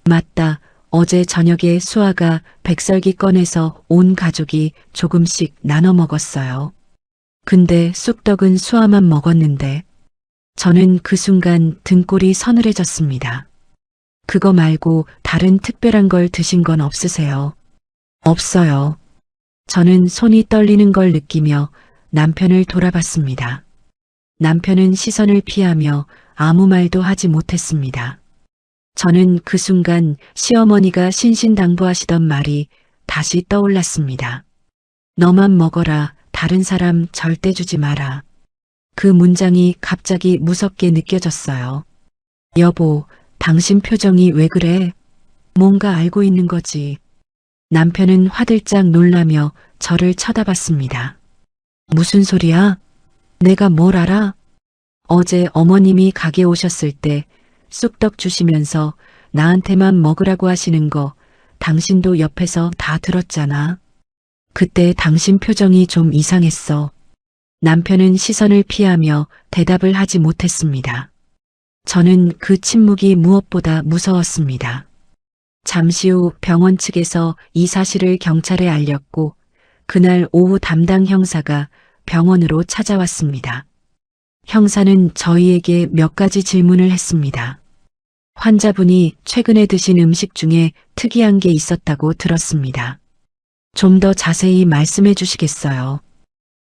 맞다. 어제 저녁에 수아가 백설기 꺼내서 온 가족이 조금씩 나눠 먹었어요. 근데 쑥떡은 수아만 먹었는데 저는 그 순간 등골이 서늘해졌습니다. 그거 말고 다른 특별한 걸 드신 건 없으세요? 없어요. 저는 손이 떨리는 걸 느끼며 남편을 돌아봤습니다. 남편은 시선을 피하며 아무 말도 하지 못했습니다. 저는 그 순간 시어머니가 신신당부하시던 말이 다시 떠올랐습니다. 너만 먹어라. 다른 사람 절대 주지 마라. 그 문장이 갑자기 무섭게 느껴졌어요. 여보, 당신 표정이 왜 그래? 뭔가 알고 있는 거지. 남편은 화들짝 놀라며 저를 쳐다봤습니다. 무슨 소리야? 내가 뭘 알아? 어제 어머님이 가게 오셨을 때 쑥떡 주시면서 나한테만 먹으라고 하시는 거 당신도 옆에서 다 들었잖아. 그때 당신 표정이 좀 이상했어. 남편은 시선을 피하며 대답을 하지 못했습니다. 저는 그 침묵이 무엇보다 무서웠습니다. 잠시 후 병원 측에서 이 사실을 경찰에 알렸고 그날 오후 담당 형사가 병원으로 찾아왔습니다. 형사는 저희에게 몇 가지 질문을 했습니다. 환자분이 최근에 드신 음식 중에 특이한 게 있었다고 들었습니다. 좀 더 자세히 말씀해 주시겠어요?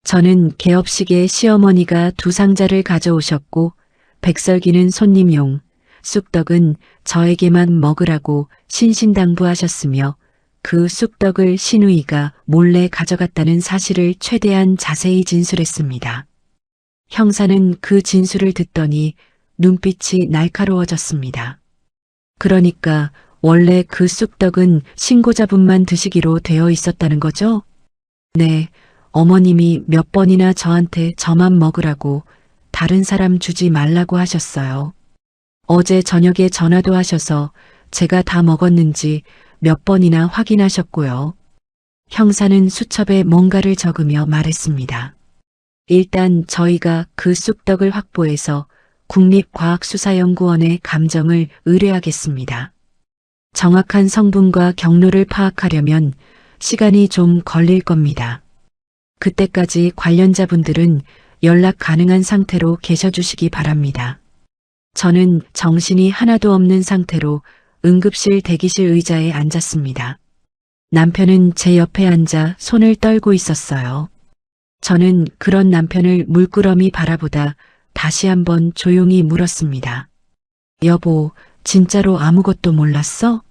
저는 개업식에 시어머니가 2상자를 가져오셨고 백설기는 손님용, 쑥떡은 저에게만 먹으라고 신신당부하셨으며 그 쑥떡을 시누이가 몰래 가져갔다는 사실을 최대한 자세히 진술했습니다. 형사는 그 진술을 듣더니 눈빛이 날카로워졌습니다. 그러니까 원래 그 쑥떡은 신고자분만 드시기로 되어 있었다는 거죠? 네, 어머님이 몇 번이나 저한테 저만 먹으라고 다른 사람 주지 말라고 하셨어요. 어제 저녁에 전화도 하셔서 제가 다 먹었는지 몇 번이나 확인하셨고요. 형사는 수첩에 뭔가를 적으며 말했습니다. 일단 저희가 그 쑥떡을 확보해서 국립과학수사연구원에 감정을 의뢰하겠습니다. 정확한 성분과 경로를 파악하려면 시간이 좀 걸릴 겁니다. 그때까지 관련자분들은 연락 가능한 상태로 계셔주시기 바랍니다. 저는 정신이 하나도 없는 상태로 응급실 대기실 의자에 앉았습니다. 남편은 제 옆에 앉아 손을 떨고 있었어요. 저는 그런 남편을 물끄러미 바라보다 다시 한번 조용히 물었습니다. 여보, 진짜로 아무것도 몰랐어?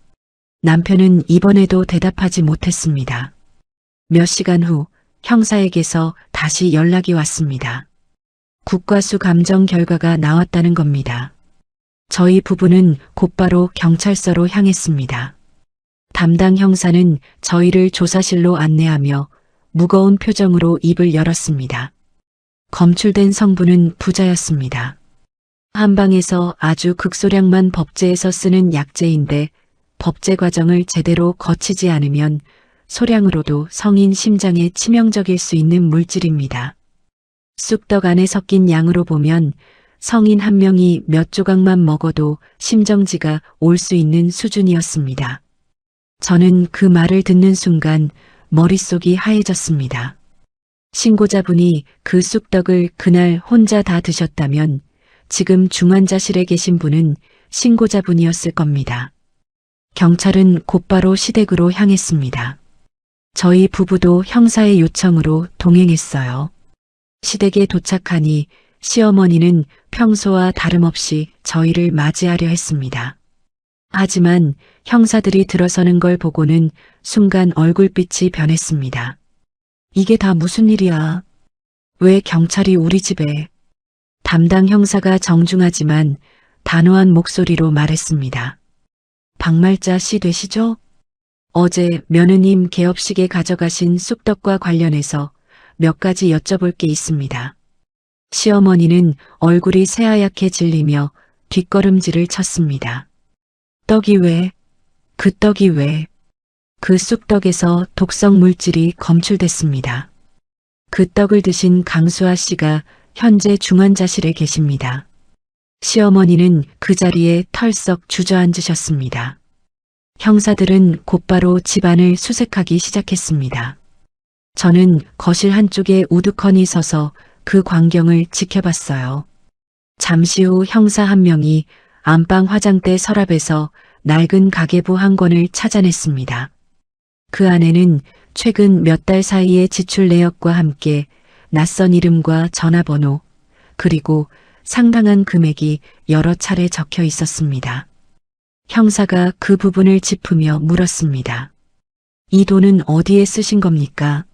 남편은 이번에도 대답하지 못했습니다. 몇 시간 후 형사에게서 다시 연락이 왔습니다. 국과수 감정 결과가 나왔다는 겁니다. 저희 부부는 곧바로 경찰서로 향했습니다. 담당 형사는 저희를 조사실로 안내하며 무거운 표정으로 입을 열었습니다. 검출된 성분은 부자였습니다. 한방에서 아주 극소량만 법제에서 쓰는 약제인데 법제 과정을 제대로 거치지 않으면 소량으로도 성인 심장에 치명적일 수 있는 물질입니다. 쑥떡 안에 섞인 양으로 보면 성인 한 명이 몇 조각만 먹어도 심정지가 올 수 있는 수준이었습니다. 저는 그 말을 듣는 순간 머릿속이 하얘졌습니다. 신고자분이 그 쑥떡을 그날 혼자 다 드셨다면 지금 중환자실에 계신 분은 신고자분이었을 겁니다. 경찰은 곧바로 시댁으로 향했습니다. 저희 부부도 형사의 요청으로 동행했어요. 시댁에 도착하니 시어머니는 평소와 다름없이 저희를 맞이하려 했습니다. 하지만 형사들이 들어서는 걸 보고는 순간 얼굴빛이 변했습니다. 이게 다 무슨 일이야? 왜 경찰이 우리 집에? 담당 형사가 정중하지만 단호한 목소리로 말했습니다. 박말자 씨 되시죠? 어제 며느님 개업식에 가져가신 쑥떡과 관련해서 몇 가지 여쭤볼 게 있습니다. 시어머니는 얼굴이 새하얗게 질리며 뒷걸음질을 쳤습니다. 떡이 왜? 그 떡이 왜? 그 쑥떡에서 독성 물질이 검출됐습니다. 그 떡을 드신 강수아 씨가 현재 중환자실에 계십니다. 시어머니는 그 자리에 털썩 주저앉으셨습니다. 형사들은 곧바로 집안을 수색하기 시작했습니다. 저는 거실 한쪽에 우두커니 서서 그 광경을 지켜봤어요. 잠시 후 형사 한 명이 안방 화장대 서랍에서 낡은 가계부 한 권을 찾아냈습니다. 그 안에는 최근 몇 달 사이의 지출 내역과 함께 낯선 이름과 전화번호, 그리고 상당한 금액이 여러 차례 적혀 있었습니다. 형사가 그 부분을 짚으며 물었습니다. 이 돈은 어디에 쓰신 겁니까?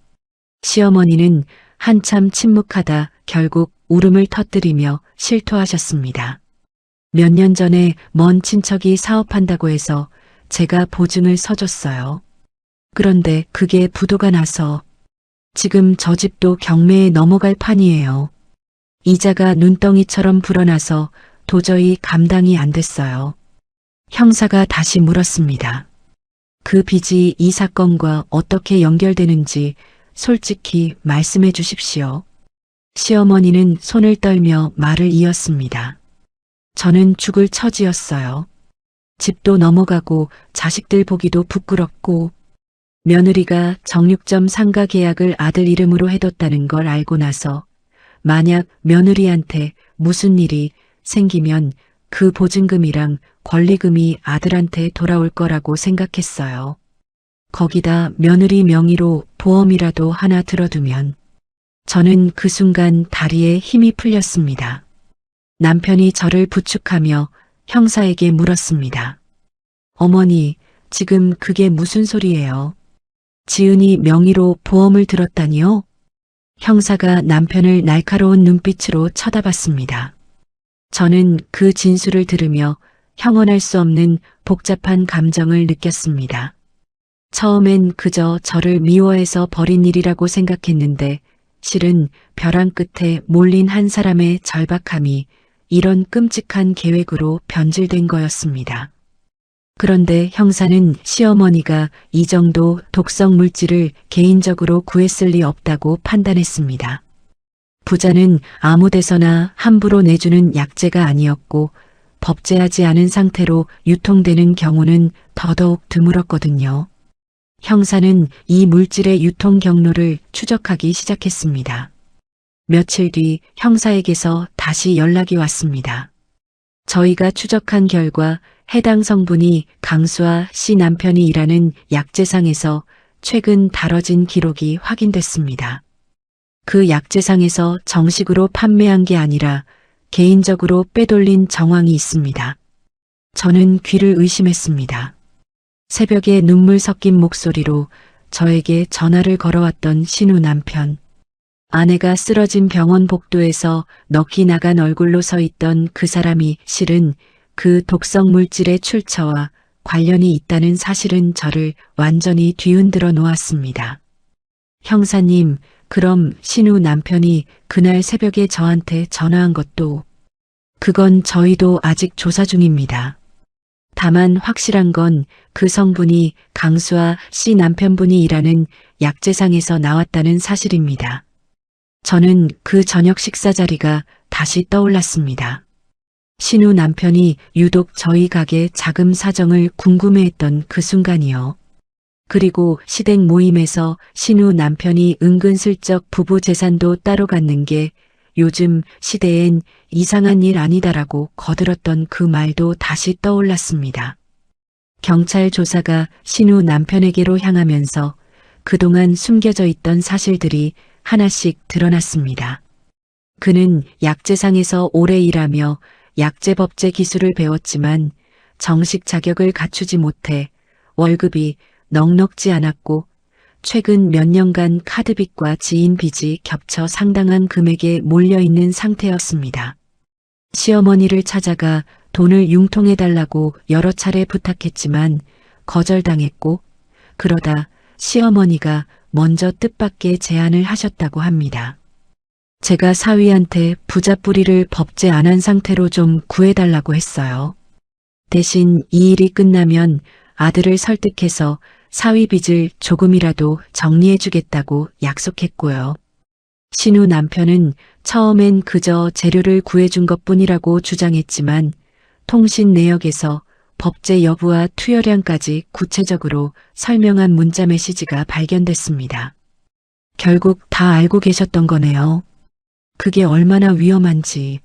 시어머니는 한참 침묵하다 결국 울음을 터뜨리며 실토하셨습니다. 몇 년 전에 먼 친척이 사업한다고 해서 제가 보증을 서줬어요. 그런데 그게 부도가 나서 지금 저 집도 경매에 넘어갈 판이에요. 이자가 눈덩이처럼 불어나서 도저히 감당이 안 됐어요. 형사가 다시 물었습니다. 그 빚이 이 사건과 어떻게 연결되는지 솔직히 말씀해 주십시오. 시어머니는 손을 떨며 말을 이었습니다. 저는 죽을 처지였어요. 집도 넘어가고 자식들 보기도 부끄럽고 며느리가 정육점 상가 계약을 아들 이름으로 해뒀다는 걸 알고 나서 만약 며느리한테 무슨 일이 생기면 그 보증금이랑 권리금이 아들한테 돌아올 거라고 생각했어요. 거기다 며느리 명의로 보험이라도 하나 들어두면 저는 그 순간 다리에 힘이 풀렸습니다. 남편이 저를 부축하며 형사에게 물었습니다. 어머니, 지금 그게 무슨 소리예요? 지은이 명의로 보험을 들었다니요? 형사가 남편을 날카로운 눈빛으로 쳐다봤습니다. 저는 그 진술을 들으며 형언할 수 없는 복잡한 감정을 느꼈습니다. 처음엔 그저 저를 미워해서 벌인 일이라고 생각했는데 실은 벼랑 끝에 몰린 한 사람의 절박함이 이런 끔찍한 계획으로 변질된 거였습니다. 그런데 형사는 시어머니가 이 정도 독성 물질을 개인적으로 구했을 리 없다고 판단했습니다. 부자는 아무 데서나 함부로 내주는 약재가 아니었고 법제하지 않은 상태로 유통되는 경우는 더더욱 드물었거든요. 형사는 이 물질의 유통 경로를 추적하기 시작했습니다. 며칠 뒤 형사에게서 다시 연락이 왔습니다. 저희가 추적한 결과 해당 성분이 강수아 씨 남편이 일하는 약재상에서 최근 다뤄진 기록이 확인됐습니다. 그 약재상에서 정식으로 판매한 게 아니라 개인적으로 빼돌린 정황이 있습니다. 저는 귀를 의심했습니다. 새벽에 눈물 섞인 목소리로 저에게 전화를 걸어왔던 신우 남편. 아내가 쓰러진 병원 복도에서 넋이 나간 얼굴로 서 있던 그 사람이 실은 그 독성 물질의 출처와 관련이 있다는 사실은 저를 완전히 뒤흔들어 놓았습니다. 형사님, 그럼 신우 남편이 그날 새벽에 저한테 전화한 것도 그건 저희도 아직 조사 중입니다. 다만 확실한 건 그 성분이 강수아 씨 남편분이 일하는 약재상에서 나왔다는 사실입니다. 저는 그 저녁 식사 자리가 다시 떠올랐습니다. 신우 남편이 유독 저희 가게 자금 사정을 궁금해했던 그 순간이요. 그리고 시댁 모임에서 신우 남편이 은근슬쩍 부부 재산도 따로 갖는 게 요즘 시대엔 이상한 일 아니다라고 거들었던 그 말도 다시 떠올랐습니다. 경찰 조사가 신우 남편에게로 향하면서 그동안 숨겨져 있던 사실들이 하나씩 드러났습니다. 그는 약재상에서 오래 일하며 약재법제 기술을 배웠지만 정식 자격을 갖추지 못해 월급이 넉넉지 않았고 최근 몇 년간 카드빚과 지인 빚이 겹쳐 상당한 금액에 몰려있는 상태였습니다. 시어머니를 찾아가 돈을 융통해달라고 여러 차례 부탁했지만 거절당했고 그러다 시어머니가 먼저 뜻밖의 제안을 하셨다고 합니다. 제가 사위한테 부잣부리를 법제 안 한 상태로 좀 구해달라고 했어요. 대신 이 일이 끝나면 아들을 설득해서 사위 빚을 조금이라도 정리해주겠다고 약속했고요. 신우 남편은 처음엔 그저 재료를 구해준 것뿐이라고 주장했지만 통신 내역에서 법제 여부와 투여량까지 구체적으로 설명한 문자 메시지가 발견됐습니다. 결국 다 알고 계셨던 거네요. 그게 얼마나 위험한지.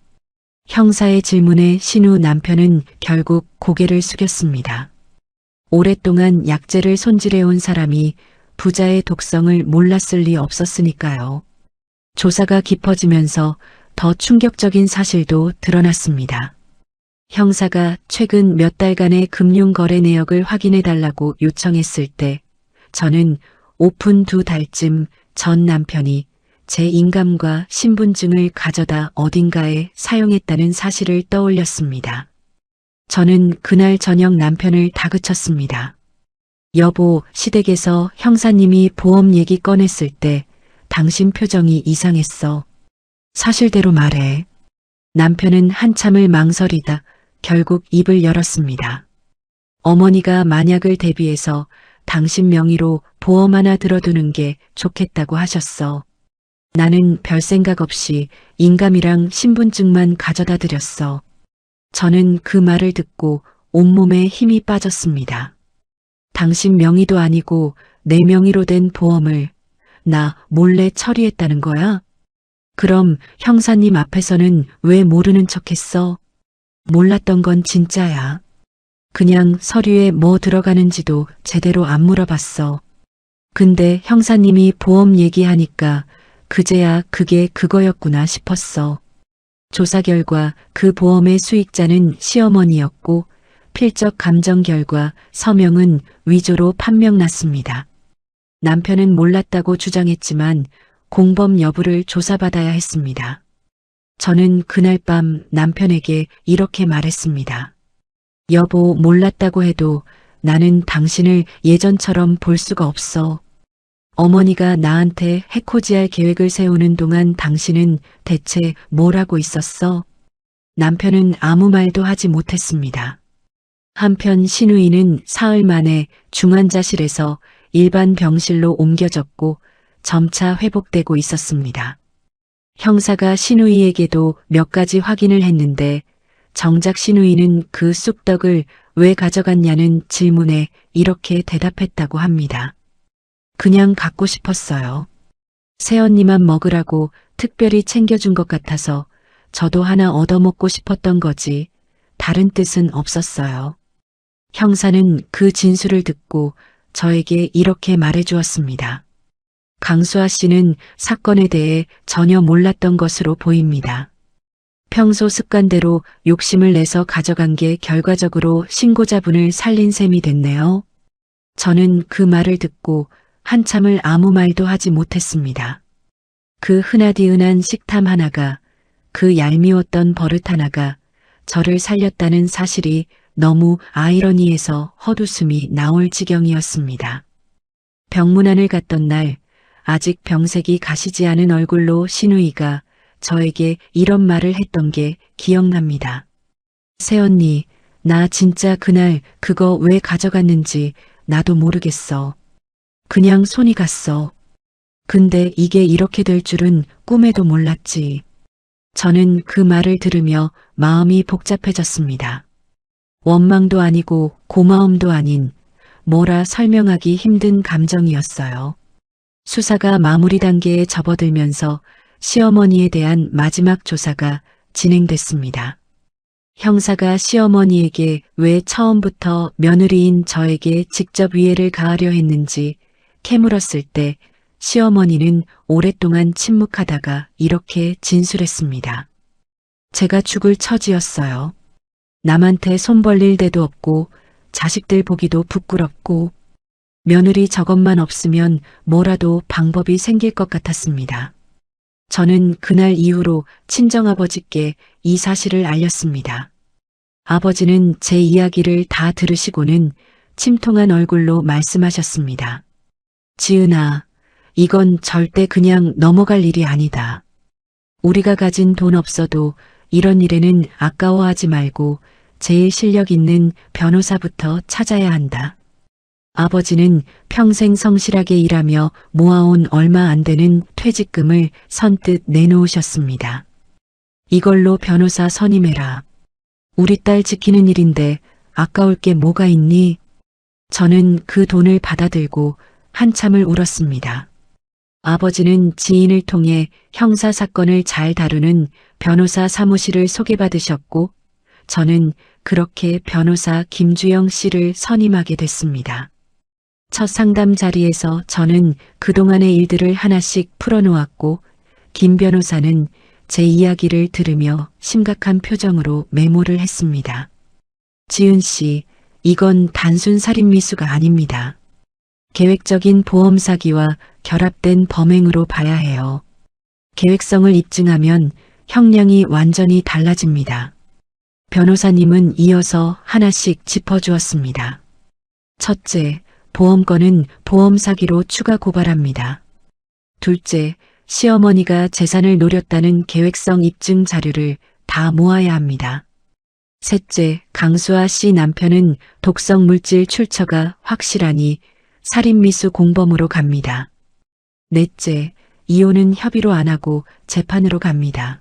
형사의 질문에 신우 남편은 결국 고개를 숙였습니다. 오랫동안 약재를 손질해온 사람이 부자의 독성을 몰랐을 리 없었으니까요. 조사가 깊어지면서 더 충격적인 사실도 드러났습니다. 형사가 최근 몇 달간의 금융거래 내역을 확인해달라고 요청했을 때 저는 오픈 2달쯤 전 남편이 제 인감과 신분증을 가져다 어딘가에 사용했다는 사실을 떠올렸습니다. 저는 그날 저녁 남편을 다그쳤습니다. 여보, 시댁에서 형사님이 보험 얘기 꺼냈을 때 당신 표정이 이상했어. 사실대로 말해. 남편은 한참을 망설이다 결국 입을 열었습니다. 어머니가 만약을 대비해서 당신 명의로 보험 하나 들어두는 게 좋겠다고 하셨어. 나는 별 생각 없이 인감이랑 신분증만 가져다 드렸어. 저는 그 말을 듣고 온몸에 힘이 빠졌습니다. 당신 명의도 아니고 내 명의로 된 보험을 나 몰래 처리했다는 거야? 그럼 형사님 앞에서는 왜 모르는 척했어? 몰랐던 건 진짜야. 그냥 서류에 뭐 들어가는지도 제대로 안 물어봤어. 근데 형사님이 보험 얘기하니까 그제야 그게 그거였구나 싶었어. 조사 결과 그 보험의 수익자는 시어머니였고 필적 감정 결과 서명은 위조로 판명났습니다. 남편은 몰랐다고 주장했지만 공범 여부를 조사받아야 했습니다. 저는 그날 밤 남편에게 이렇게 말했습니다. 여보, 몰랐다고 해도 나는 당신을 예전처럼 볼 수가 없어. 어머니가 나한테 해코지할 계획을 세우는 동안 당신은 대체 뭘 하고 있었어? 남편은 아무 말도 하지 못했습니다. 한편 신우이는 사흘 만에 중환자실에서 일반 병실로 옮겨졌고 점차 회복되고 있었습니다. 형사가 신우이에게도 몇 가지 확인을 했는데 정작 신우이는 그 쑥떡을 왜 가져갔냐는 질문에 이렇게 대답했다고 합니다. 그냥 갖고 싶었어요. 새언니만 먹으라고 특별히 챙겨준 것 같아서 저도 하나 얻어먹고 싶었던 거지 다른 뜻은 없었어요. 형사는 그 진술을 듣고 저에게 이렇게 말해주었습니다. 강수아 씨는 사건에 대해 전혀 몰랐던 것으로 보입니다. 평소 습관대로 욕심을 내서 가져간 게 결과적으로 신고자분을 살린 셈이 됐네요. 저는 그 말을 듣고 한참을 아무 말도 하지 못했습니다. 그 흔하디흔한 식탐 하나가, 그 얄미웠던 버릇 하나가 저를 살렸다는 사실이 너무 아이러니해서 헛웃음이 나올 지경이었습니다. 병문안을 갔던 날 아직 병색이 가시지 않은 얼굴로 신우이가 저에게 이런 말을 했던 게 기억납니다. 새언니, 나 진짜 그날 그거 왜 가져갔는지 나도 모르겠어. 그냥 손이 갔어. 근데 이게 이렇게 될 줄은 꿈에도 몰랐지. 저는 그 말을 들으며 마음이 복잡해졌습니다. 원망도 아니고 고마움도 아닌 뭐라 설명하기 힘든 감정이었어요. 수사가 마무리 단계에 접어들면서 시어머니에 대한 마지막 조사가 진행됐습니다. 형사가 시어머니에게 왜 처음부터 며느리인 저에게 직접 위해를 가하려 했는지 캐물었을 때 시어머니는 오랫동안 침묵하다가 이렇게 진술했습니다. 제가 죽을 처지였어요. 남한테 손 벌릴 데도 없고 자식들 보기도 부끄럽고 며느리 저것만 없으면 뭐라도 방법이 생길 것 같았습니다. 저는 그날 이후로 친정아버지께 이 사실을 알렸습니다. 아버지는 제 이야기를 다 들으시고는 침통한 얼굴로 말씀하셨습니다. 지은아, 이건 절대 그냥 넘어갈 일이 아니다. 우리가 가진 돈 없어도 이런 일에는 아까워하지 말고 제일 실력 있는 변호사부터 찾아야 한다. 아버지는 평생 성실하게 일하며 모아온 얼마 안 되는 퇴직금을 선뜻 내놓으셨습니다. 이걸로 변호사 선임해라. 우리 딸 지키는 일인데 아까울 게 뭐가 있니? 저는 그 돈을 받아들고 한참을 울었습니다. 아버지는 지인을 통해 형사 사건을 잘 다루는 변호사 사무실을 소개받으셨고 저는 그렇게 변호사 김주영 씨를 선임하게 됐습니다. 첫 상담 자리에서 저는 그동안의 일들을 하나씩 풀어놓았고 김 변호사는 제 이야기를 들으며 심각한 표정으로 메모를 했습니다. 지은 씨, 이건 단순 살인미수가 아닙니다. 계획적인 보험 사기와 결합된 범행으로 봐야 해요. 계획성을 입증하면 형량이 완전히 달라집니다. 변호사님은 이어서 하나씩 짚어주었습니다. 첫째, 보험건은 보험 사기로 추가 고발합니다. 둘째, 시어머니가 재산을 노렸다는 계획성 입증 자료를 다 모아야 합니다. 셋째, 강수아 씨 남편은 독성 물질 출처가 확실하니 살인미수 공범으로 갑니다. 넷째, 이혼은 협의로 안 하고 재판으로 갑니다.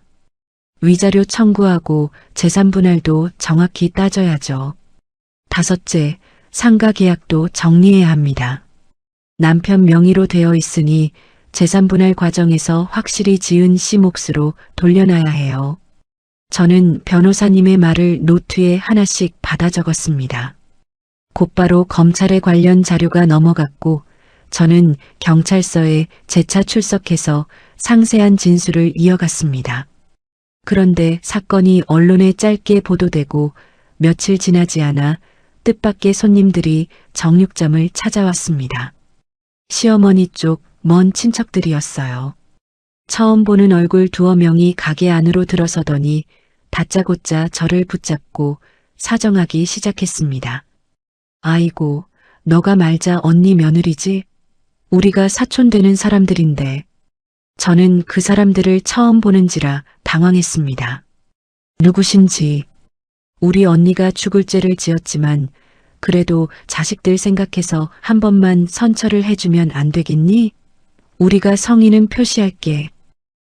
위자료 청구하고 재산 분할도 정확히 따져야죠. 다섯째, 상가 계약도 정리해야 합니다. 남편 명의로 되어 있으니 재산 분할 과정에서 확실히 지은 씨 몫으로 돌려놔야 해요. 저는 변호사님의 말을 노트에 하나씩 받아 적었습니다. 곧바로 검찰에 관련 자료가 넘어갔고 저는 경찰서에 재차 출석해서 상세한 진술을 이어갔습니다. 그런데 사건이 언론에 짧게 보도되고 며칠 지나지 않아 뜻밖의 손님들이 정육점을 찾아왔습니다. 시어머니 쪽 먼 친척들이었어요. 처음 보는 얼굴 두어 명이 가게 안으로 들어서더니 다짜고짜 저를 붙잡고 사정하기 시작했습니다. 아이고, 너가 말자 언니 며느리지? 우리가 사촌 되는 사람들인데. 저는 그 사람들을 처음 보는지라 당황했습니다. 누구신지. 우리 언니가 죽을 죄를 지었지만 그래도 자식들 생각해서 한 번만 선처를 해주면 안 되겠니? 우리가 성의는 표시할게.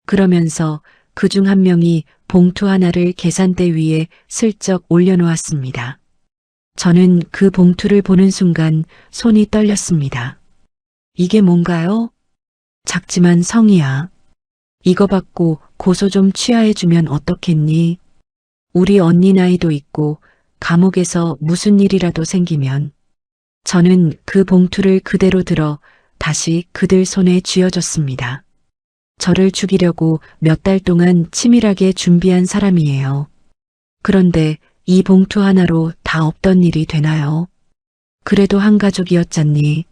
그러면서 그중 한 명이 봉투 하나를 계산대 위에 슬쩍 올려놓았습니다. 저는 그 봉투를 보는 순간 손이 떨렸습니다. 이게 뭔가요? 작지만 성의야. 이거 받고 고소 좀 취하해주면 어떻겠니? 우리 언니 나이도 있고 감옥에서 무슨 일이라도 생기면. 저는 그 봉투를 그대로 들어 다시 그들 손에 쥐어줬습니다. 저를 죽이려고 몇 달 동안 치밀하게 준비한 사람이에요. 그런데 이 봉투 하나로 다 없던 일이 되나요? 그래도 한 가족이었잖니.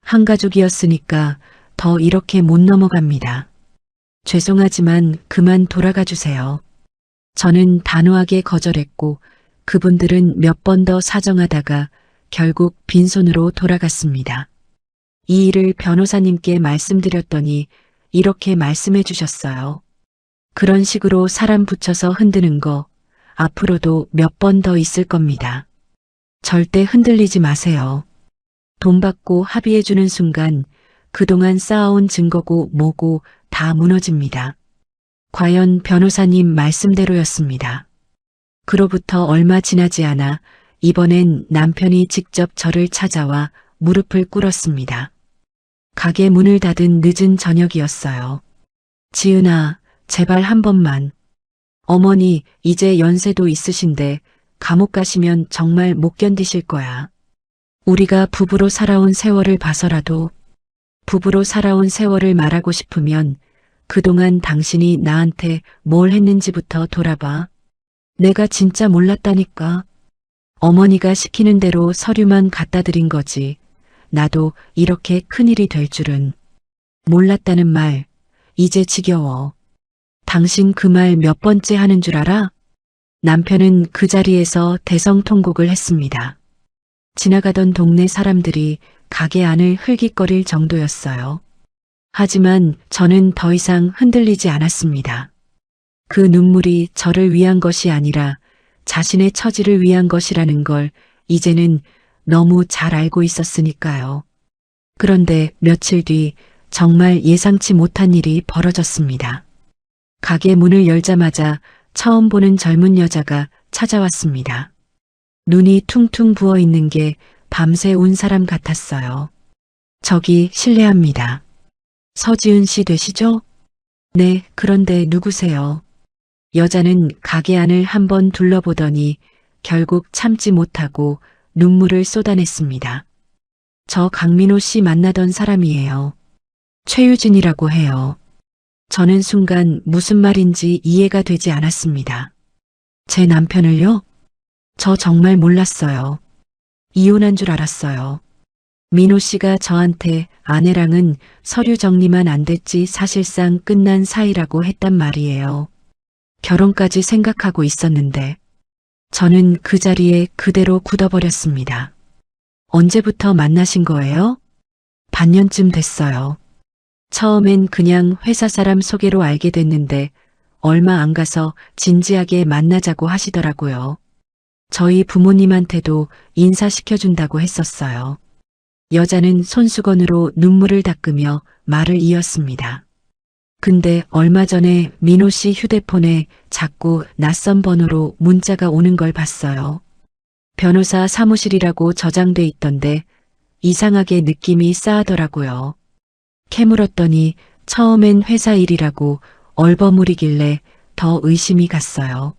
한 가족이었으니까 더 이렇게 못 넘어갑니다. 죄송하지만 그만 돌아가 주세요. 저는 단호하게 거절했고 그분들은 몇 번 더 사정하다가 결국 빈손으로 돌아갔습니다. 이 일을 변호사님께 말씀드렸더니 이렇게 말씀해 주셨어요. 그런 식으로 사람 붙여서 흔드는 거 앞으로도 몇 번 더 있을 겁니다. 절대 흔들리지 마세요. 돈 받고 합의해 주는 순간 그동안 쌓아온 증거고 뭐고 다 무너집니다. 과연 변호사님 말씀대로였습니다. 그로부터 얼마 지나지 않아 이번엔 남편이 직접 저를 찾아와 무릎을 꿇었습니다. 가게 문을 닫은 늦은 저녁이었어요. 지은아, 제발 한 번만. 어머니, 이제 연세도 있으신데 감옥 가시면 정말 못 견디실 거야. 우리가 부부로 살아온 세월을 봐서라도 부부로 살아온 세월을 말하고 싶으면 그동안 당신이 나한테 뭘 했는지부터 돌아봐. 내가 진짜 몰랐다니까. 어머니가 시키는 대로 서류만 갖다 드린 거지. 나도 이렇게 큰일이 될 줄은. 몰랐다는 말, 이제 지겨워. 당신 그 말 몇 번째 하는 줄 알아? 남편은 그 자리에서 대성통곡을 했습니다. 지나가던 동네 사람들이 가게 안을 흘깃거릴 정도였어요. 하지만 저는 더 이상 흔들리지 않았습니다. 그 눈물이 저를 위한 것이 아니라 자신의 처지를 위한 것이라는 걸 이제는 너무 잘 알고 있었으니까요. 그런데 며칠 뒤 정말 예상치 못한 일이 벌어졌습니다. 가게 문을 열자마자 처음 보는 젊은 여자가 찾아왔습니다. 눈이 퉁퉁 부어 있는 게 밤새 운 사람 같았어요. 저기 실례합니다. 서지은 씨 되시죠? 네, 그런데 누구세요? 여자는 가게 안을 한번 둘러보더니 결국 참지 못하고 눈물을 쏟아냈습니다. 저 강민호 씨 만나던 사람이에요. 최유진이라고 해요. 저는 순간 무슨 말인지 이해가 되지 않았습니다. 제 남편을요? 저 정말 몰랐어요. 이혼한 줄 알았어요. 민호 씨가 저한테 아내랑은 서류 정리만 안 됐지 사실상 끝난 사이라고 했단 말이에요. 결혼까지 생각하고 있었는데 저는 그 자리에 그대로 굳어버렸습니다. 언제부터 만나신 거예요? 반년쯤 됐어요. 처음엔 그냥 회사 사람 소개로 알게 됐는데 얼마 안 가서 진지하게 만나자고 하시더라고요. 저희 부모님한테도 인사시켜준다고 했었어요. 여자는 손수건으로 눈물을 닦으며 말을 이었습니다. 근데 얼마 전에 민호 씨 휴대폰에 자꾸 낯선 번호로 문자가 오는 걸 봤어요. 변호사 사무실이라고 저장돼 있던데 이상하게 느낌이 싸하더라고요. 캐물었더니 처음엔 회사 일이라고 얼버무리길래 더 의심이 갔어요.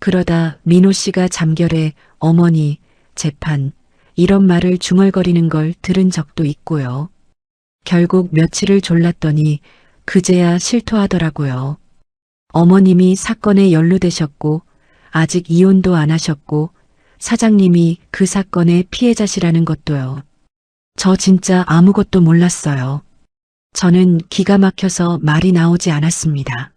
그러다 민호 씨가 잠결에 어머니, 재판, 이런 말을 중얼거리는 걸 들은 적도 있고요. 결국 며칠을 졸랐더니 그제야 실토하더라고요. 어머님이 사건에 연루되셨고 아직 이혼도 안 하셨고 사장님이 그 사건의 피해자시라는 것도요. 저 진짜 아무것도 몰랐어요. 저는 기가 막혀서 말이 나오지 않았습니다.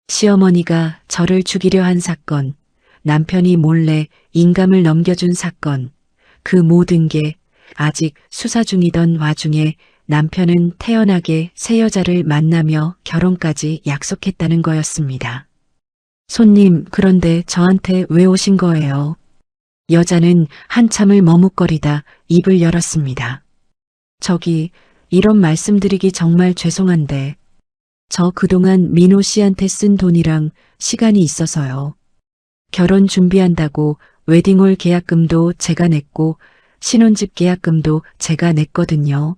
시어머니가 저를 죽이려 한 사건, 남편이 몰래 인감을 넘겨준 사건, 그 모든 게 아직 수사 중이던 와중에 남편은 태연하게 새 여자를 만나며 결혼까지 약속했다는 거였습니다. 손님, 그런데 저한테 왜 오신 거예요? 여자는 한참을 머뭇거리다 입을 열었습니다. 저기, 이런 말씀드리기 정말 죄송한데, 저 그동안 민호 씨한테 쓴 돈이랑 시간이 있어서요. 결혼 준비한다고 웨딩홀 계약금도 제가 냈고 신혼집 계약금도 제가 냈거든요.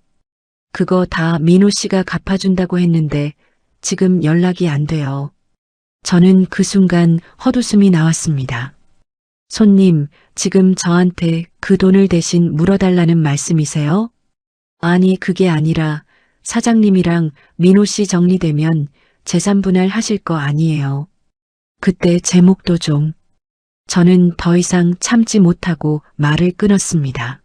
그거 다 민호 씨가 갚아준다고 했는데 지금 연락이 안 돼요. 저는 그 순간 헛웃음이 나왔습니다. 손님, 지금 저한테 그 돈을 대신 물어달라는 말씀이세요? 아니, 그게 아니라 사장님이랑 민호 씨 정리되면 재산 분할 하실 거 아니에요. 그때 제 목도 좀. 저는 더 이상 참지 못하고 말을 끊었습니다.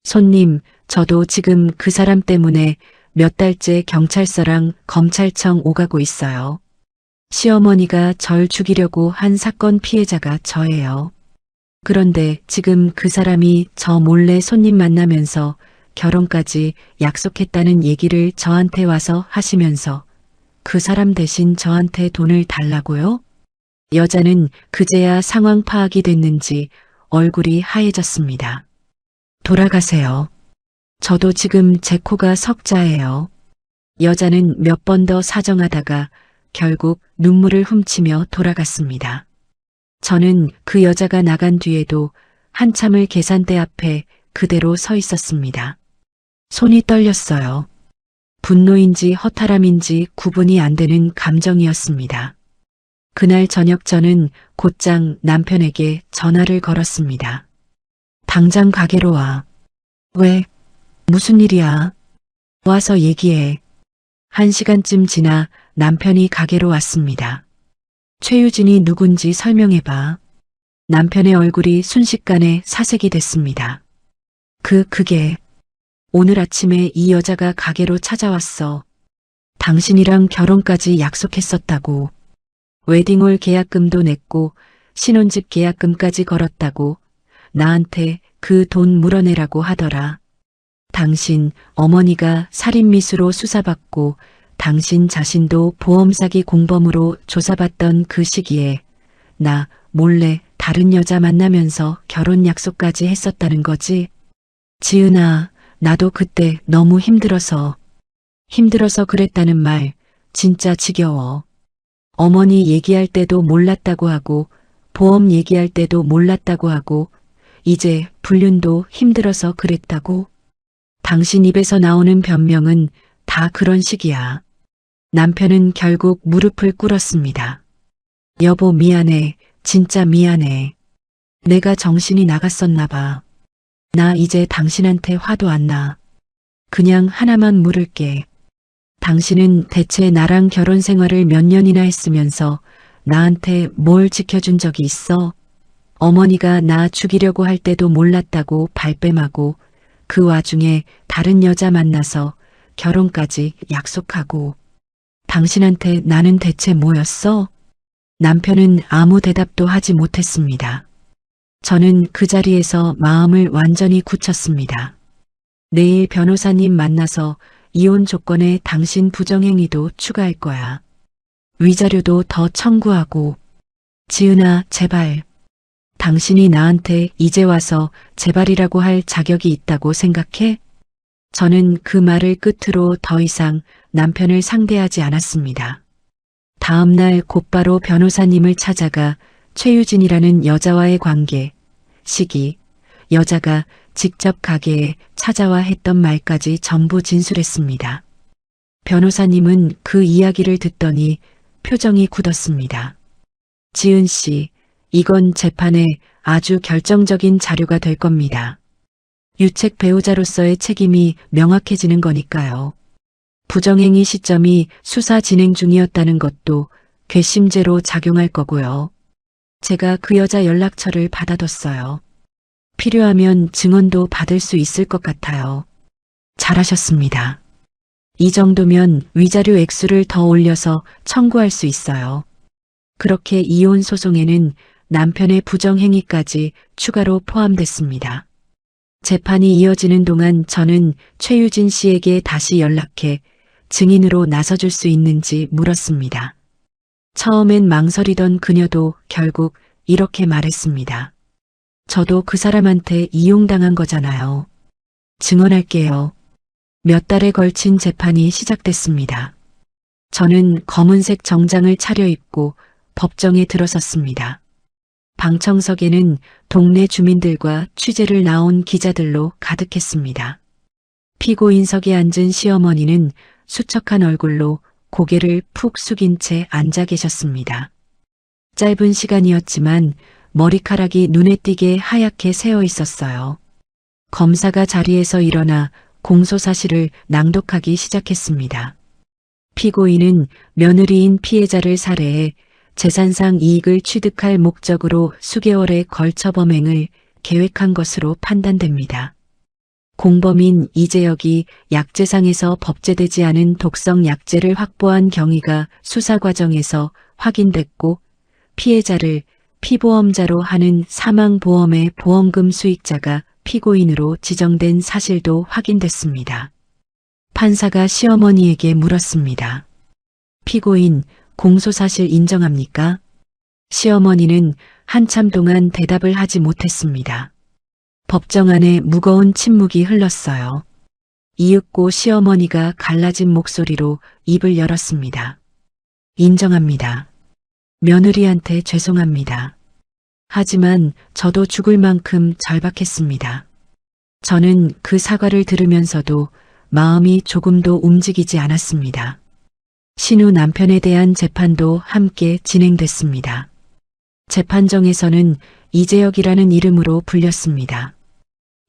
손님, 저도 지금 그 사람 때문에 몇 달째 경찰서랑 검찰청 오가고 있어요. 시어머니가 절 죽이려고 한 사건 피해자가 저예요. 그런데 지금 그 사람이 저 몰래 손님 만나면서 결혼까지 약속했다는 얘기를 저한테 와서 하시면서 그 사람 대신 저한테 돈을 달라고요? 여자는 그제야 상황 파악이 됐는지 얼굴이 하얘졌습니다. 돌아가세요. 저도 지금 제 코가 석자예요. 여자는 몇 번 더 사정하다가 결국 눈물을 훔치며 돌아갔습니다. 저는 그 여자가 나간 뒤에도 한참을 계산대 앞에 그대로 서 있었습니다. 손이 떨렸어요. 분노인지 허탈함인지 구분이 안 되는 감정이었습니다. 그날 저녁 저는 곧장 남편에게 전화를 걸었습니다. 당장 가게로 와. 왜? 무슨 일이야? 와서 얘기해. 1시간쯤 지나 남편이 가게로 왔습니다. 최유진이 누군지 설명해봐. 남편의 얼굴이 순식간에 사색이 됐습니다. 그게 오늘 아침에 이 여자가 가게로 찾아왔어. 당신이랑 결혼까지 약속했었다고. 웨딩홀 계약금도 냈고 신혼집 계약금까지 걸었다고 나한테 그 돈 물어내라고 하더라. 당신 어머니가 살인미수로 수사받고 당신 자신도 보험 사기 공범으로 조사받던 그 시기에 나 몰래 다른 여자 만나면서 결혼 약속까지 했었다는 거지. 지은아, 나도 그때 너무 힘들어서 그랬다는 말 진짜 지겨워. 어머니 얘기할 때도 몰랐다고 하고 보험 얘기할 때도 몰랐다고 하고 이제 불륜도 힘들어서 그랬다고? 당신 입에서 나오는 변명은 다 그런 식이야. 남편은 결국 무릎을 꿇었습니다. 여보 미안해. 진짜 미안해. 내가 정신이 나갔었나 봐. 나 이제 당신한테 화도 안 나. 그냥 하나만 물을게. 당신은 대체 나랑 결혼 생활을 몇 년이나 했으면서 나한테 뭘 지켜준 적이 있어? 어머니가 나 죽이려고 할 때도 몰랐다고 발뺌하고 그 와중에 다른 여자 만나서 결혼까지 약속하고 당신한테 나는 대체 뭐였어? 남편은 아무 대답도 하지 못했습니다. 저는 그 자리에서 마음을 완전히 굳혔습니다. 내일 변호사님 만나서 이혼 조건에 당신 부정행위도 추가할 거야. 위자료도 더 청구하고. 지은아, 제발. 당신이 나한테 이제 와서 제발이라고 할 자격이 있다고 생각해? 저는 그 말을 끝으로 더 이상 남편을 상대하지 않았습니다. 다음 날 곧바로 변호사님을 찾아가 최유진이라는 여자와의 관계, 시기, 여자가 직접 가게에 찾아와 했던 말까지 전부 진술했습니다. 변호사님은 그 이야기를 듣더니 표정이 굳었습니다. 지은 씨, 이건 재판에 아주 결정적인 자료가 될 겁니다. 유책 배우자로서의 책임이 명확해지는 거니까요. 부정행위 시점이 수사 진행 중이었다는 것도 괘씸죄로 작용할 거고요. 제가 그 여자 연락처를 받아뒀어요. 필요하면 증언도 받을 수 있을 것 같아요. 잘하셨습니다. 이 정도면 위자료 액수를 더 올려서 청구할 수 있어요. 그렇게 이혼 소송에는 남편의 부정행위까지 추가로 포함됐습니다. 재판이 이어지는 동안 저는 최유진 씨에게 다시 연락해 증인으로 나서줄 수 있는지 물었습니다. 처음엔 망설이던 그녀도 결국 이렇게 말했습니다. 저도 그 사람한테 이용당한 거잖아요. 증언할게요. 몇 달에 걸친 재판이 시작됐습니다. 저는 검은색 정장을 차려입고 법정에 들어섰습니다. 방청석에는 동네 주민들과 취재를 나온 기자들로 가득했습니다. 피고인석에 앉은 시어머니는 수척한 얼굴로 고개를 푹 숙인 채 앉아 계셨습니다. 짧은 시간이었지만 머리카락이 눈에 띄게 하얗게 새어 있었어요. 검사가 자리에서 일어나 공소사실을 낭독하기 시작했습니다. 피고인은 며느리인 피해자를 살해해 재산상 이익을 취득할 목적으로 수개월에 걸쳐 범행을 계획한 것으로 판단됩니다. 공범인 이재혁이 약재상에서 법제되지 않은 독성 약재를 확보한 경위가 수사 과정에서 확인됐고 피해자를 피보험자로 하는 사망보험의 보험금 수익자가 피고인으로 지정된 사실도 확인됐습니다. 판사가 시어머니에게 물었습니다. 피고인, 공소사실 인정합니까? 시어머니는 한참 동안 대답을 하지 못했습니다. 법정 안에 무거운 침묵이 흘렀어요. 이윽고 시어머니가 갈라진 목소리로 입을 열었습니다. 인정합니다. 며느리한테 죄송합니다. 하지만 저도 죽을 만큼 절박했습니다. 저는 그 사과를 들으면서도 마음이 조금도 움직이지 않았습니다. 신우 남편에 대한 재판도 함께 진행됐습니다. 재판정에서는 이재혁이라는 이름으로 불렸습니다.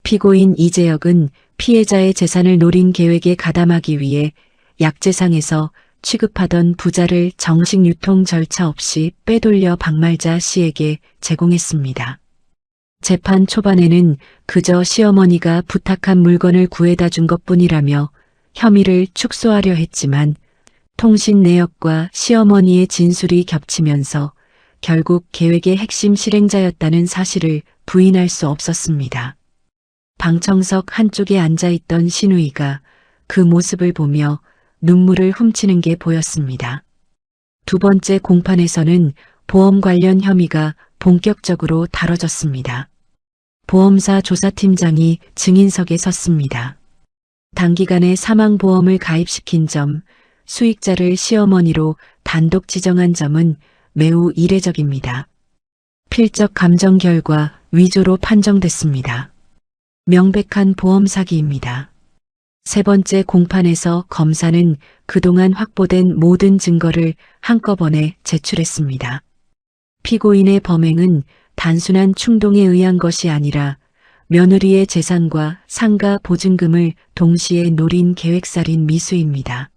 피고인 이재혁은 피해자의 재산을 노린 계획에 가담하기 위해 약재상에서 취급하던 부자를 정식 유통 절차 없이 빼돌려 박말자 씨에게 제공했습니다. 재판 초반에는 그저 시어머니가 부탁한 물건을 구해다 준 것뿐이라며 혐의를 축소하려 했지만 통신 내역과 시어머니의 진술이 겹치면서 결국 계획의 핵심 실행자였다는 사실을 부인할 수 없었습니다. 방청석 한쪽에 앉아있던 신우이가 그 모습을 보며 눈물을 훔치는 게 보였습니다. 두 번째 공판에서는 보험 관련 혐의가 본격적으로 다뤄졌습니다. 보험사 조사팀장이 증인석에 섰습니다. 단기간에 사망보험을 가입시킨 점, 수익자를 시어머니로 단독 지정한 점은 매우 이례적입니다. 필적 감정 결과 위조로 판정됐습니다. 명백한 보험 사기입니다. 세 번째 공판에서 검사는 그동안 확보된 모든 증거를 한꺼번에 제출했습니다. 피고인의 범행은 단순한 충동에 의한 것이 아니라 며느리의 재산과 상가 보증금을 동시에 노린 계획살인 미수입니다.